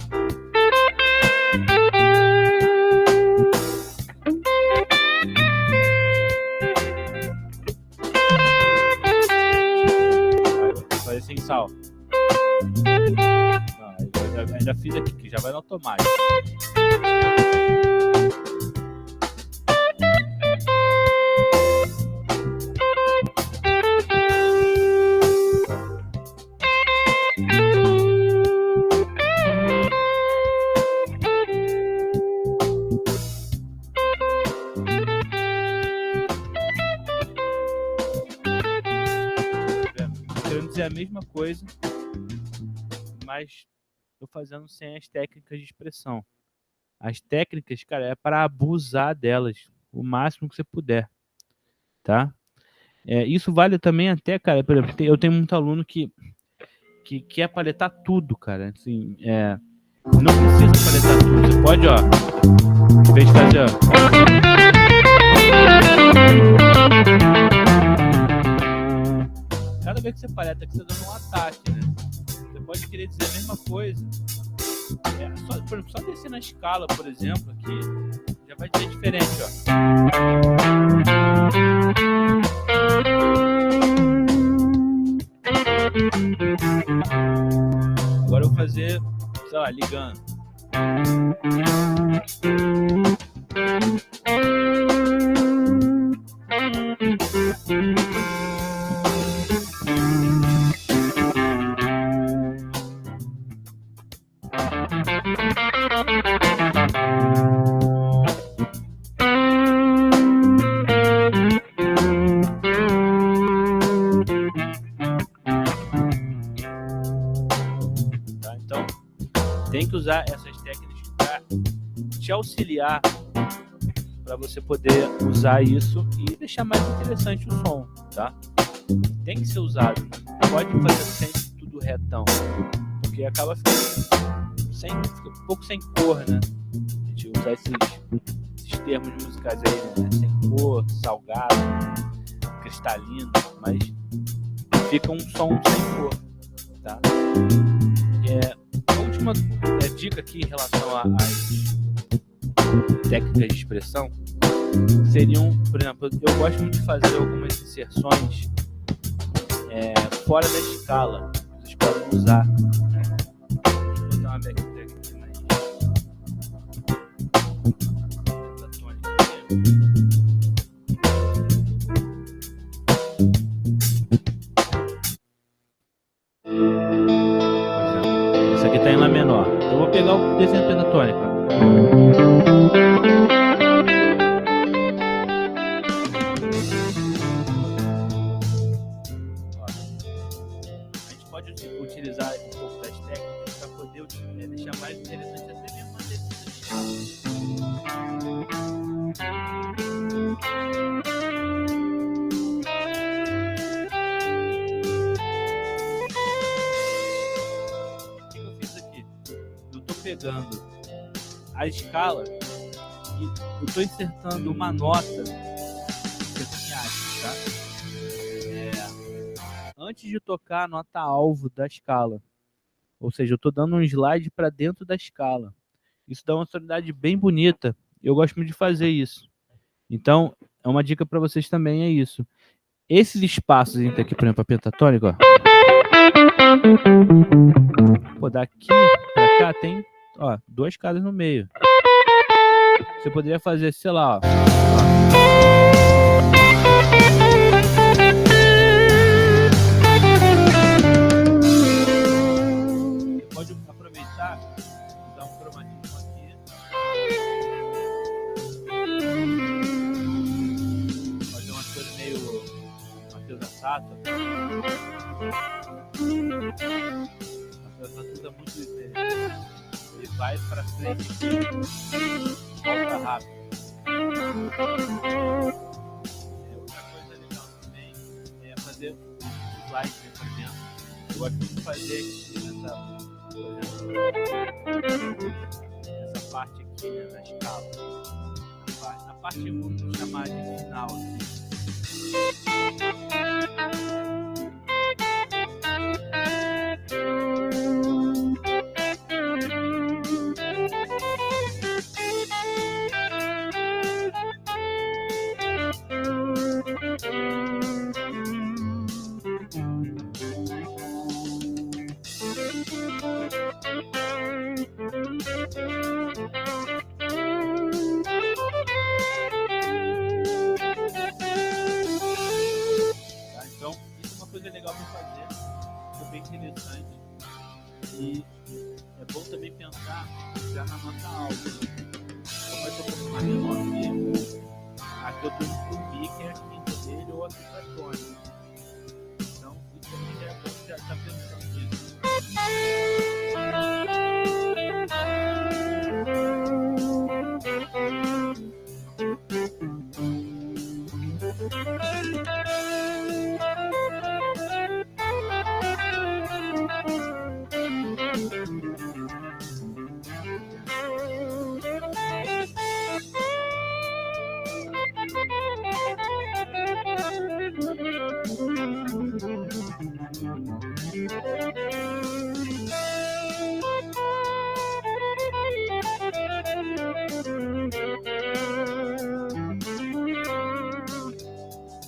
Vou fazer sem sal. Não, eu já fiz aqui, que já vai no automático. É a mesma coisa, mas tô fazendo sem as técnicas de expressão. As técnicas, cara, é para abusar delas o máximo que você puder, tá? Isso vale também até, cara, por exemplo, eu tenho muito aluno que quer paletar tudo, cara. Assim, não precisa paletar tudo. Você pode, ó, em vez de fazer, ó, cada vez que você paleta, que você tá dando um ataque, né? Você pode querer dizer a mesma coisa. Por exemplo, só descer na escala, por exemplo, aqui, já vai dizer diferente, ó. Agora eu vou fazer, sei lá, ligando. Então, tem que usar essas técnicas para te auxiliar, para você poder usar isso e deixar mais interessante o som, tá? Tem que ser usado. Não pode fazer sempre tudo retão, porque acaba ficando um pouco sem cor, né? A gente usar esses termos musicais aí, né? Sem cor, salgado, cristalino, mas fica um som sem cor, tá? A última dica aqui em relação às técnicas de expressão seriam, por exemplo, eu gosto muito de fazer algumas inserções fora da escala. Vocês podem usar. Vou botar uma backtrack aqui mais pentatônica aqui. Isso aqui tá em Lá menor. Eu vou pegar o desenho pentatônico. A gente pode utilizar um pouco das técnicas para poder deixar mais interessante até mesmo a descida de escala. O que eu fiz aqui? Eu estou pegando a escala e eu estou insertando uma nota sequenciais, tá? Antes de tocar a nota alvo da escala, ou seja, eu estou dando um slide para dentro da escala. Isso dá uma sonoridade bem bonita. Eu gosto muito de fazer isso. Então, é uma dica para vocês também, é isso. Esses espaços entre aqui, por exemplo, a pentatônica, ó. Pô, daqui para cá tem, ó, 2 casas no meio. Você poderia fazer, sei lá, ó. Você pode aproveitar, usar um cromatismo aqui. Fazer uma coisa meio Matheus Assato. Matheus Assato usa muito isso. Ele vai para frente aqui, volta rápido. Outra coisa legal também é fazer slide pra dentro. Eu gosto muito de fazer essa parte aqui, né, da escala. Na parte, vamos chamar de final aqui. Então, isso é uma coisa legal para fazer, é bem interessante. E é bom também pensar já na nota alta. Como eu estou com uma menor aqui eu estou indo para o Mi, que é a quinta dele, ou aqui para a tônica. Então, isso também já é bom já estar pensando nisso.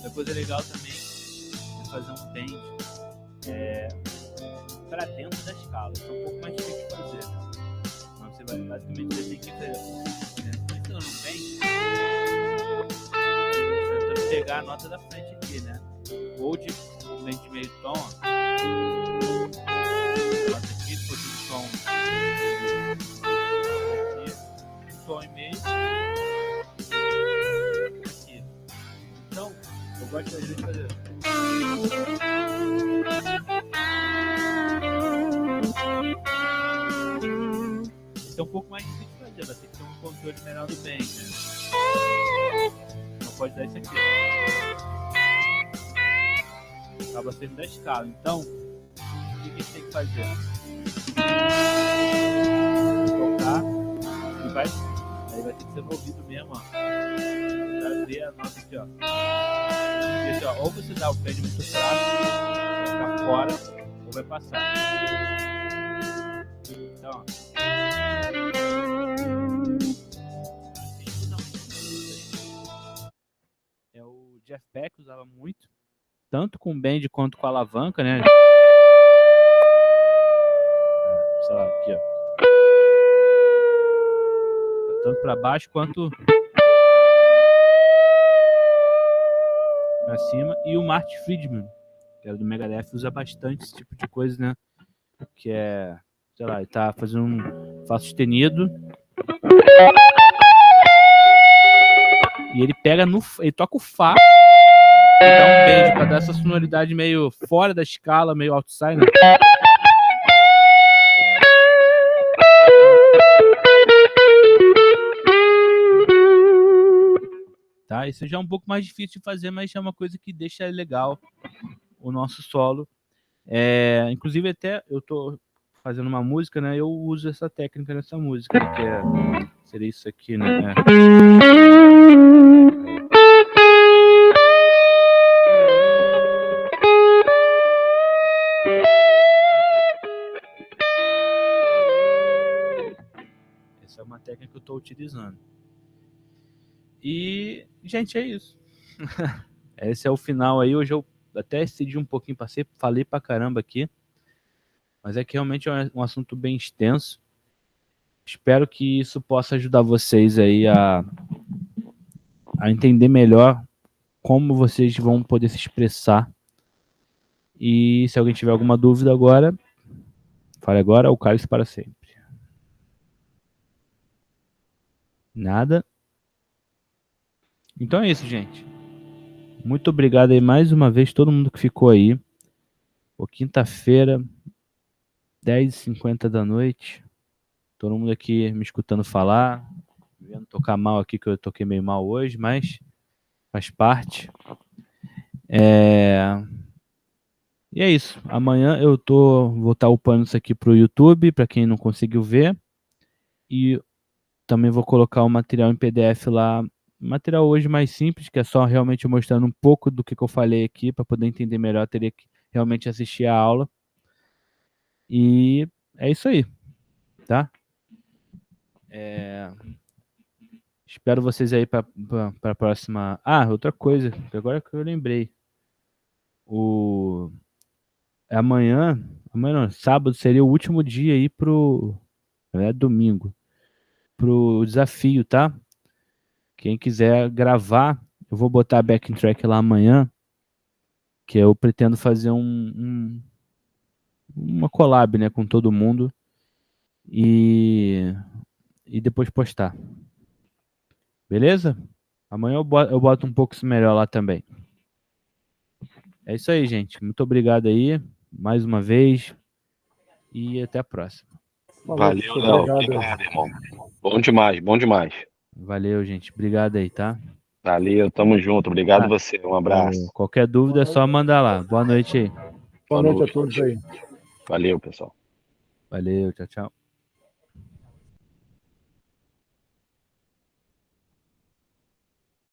Uma coisa legal também é fazer um bend para dentro da escala. Isso é um pouco mais difícil de fazer, né? Mas você vai basicamente você tem que fazer, pensando no bend, tentando pegar a nota da frente aqui, né? Ou de um bend meio tom, nota aqui, depois um tom aqui, um tom e meio aqui. Então, eu gosto de fazer. Isso é um pouco mais difícil de fazer, vai ter que ter um controle melhor do bem, né? Não pode dar isso aqui. Acaba sendo da escala. Então, o que a gente tem que fazer? Tocar e vai. Aí vai ter que ser no ouvido mesmo, ó. Trazer a nota aqui, ó. Esse, ó. Ou você dá o pé de muito fraco, vai ficar fora, ou vai passar. Então, ó. Assim, não. É o Jeff Beck usava muito. tanto com o bend quanto com a alavanca, né? Sei lá, aqui, ó. Tanto para baixo quanto para cima. E o Marty Friedman, que era do Megadeth, usa bastante esse tipo de coisa, né? Que é, sei lá, ele tá fazendo um Fá sustenido. E ele pega ele toca o Fá e dá um bend pra dar essa sonoridade meio fora da escala, meio outside, né? Tá? Isso já é um pouco mais difícil de fazer, mas é uma coisa que deixa legal o nosso solo. Inclusive, até eu tô fazendo uma música, né? Eu uso essa técnica nessa música, né, que seria isso aqui, né? Essa é uma técnica que eu tô utilizando. E, gente, é isso. Esse é o final aí. Hoje eu até excedi um pouquinho, falei pra caramba aqui. Mas é que realmente é um assunto bem extenso. Espero que isso possa ajudar vocês aí a entender melhor como vocês vão poder se expressar. E se alguém tiver alguma dúvida agora, fale agora ou cale-se para sempre. Nada? Então é isso, gente. Muito obrigado aí mais uma vez, todo mundo que ficou aí. Quinta-feira, 10h50 da noite. Todo mundo aqui me escutando falar. Vendo tocar mal aqui, que eu toquei meio mal hoje, mas faz parte. E é isso. Amanhã eu vou estar upando isso aqui pro YouTube, para quem não conseguiu ver. E também vou colocar o material em PDF lá. Material hoje mais simples, que é só realmente mostrando um pouco do que eu falei aqui, para poder entender melhor, teria que realmente assistir a aula. E é isso aí, tá? Espero vocês aí para a próxima. Ah, outra coisa, agora que eu lembrei. Amanhã não, sábado seria o último dia aí domingo, pro desafio, tá? Quem quiser gravar, eu vou botar a backing track lá amanhã, que eu pretendo fazer uma collab, né, com todo mundo e depois postar. Beleza? Amanhã eu boto um pouco melhor lá também. É isso aí, gente. Muito obrigado aí, mais uma vez, e até a próxima. Valeu, Léo. Obrigado, irmão. Bom demais, bom demais. Valeu, gente. Obrigado aí, tá? Valeu, tamo junto. Obrigado você. Um abraço. Qualquer dúvida é só mandar lá. Boa noite aí. Boa noite a todos aí. Valeu, pessoal. Valeu, tchau, tchau.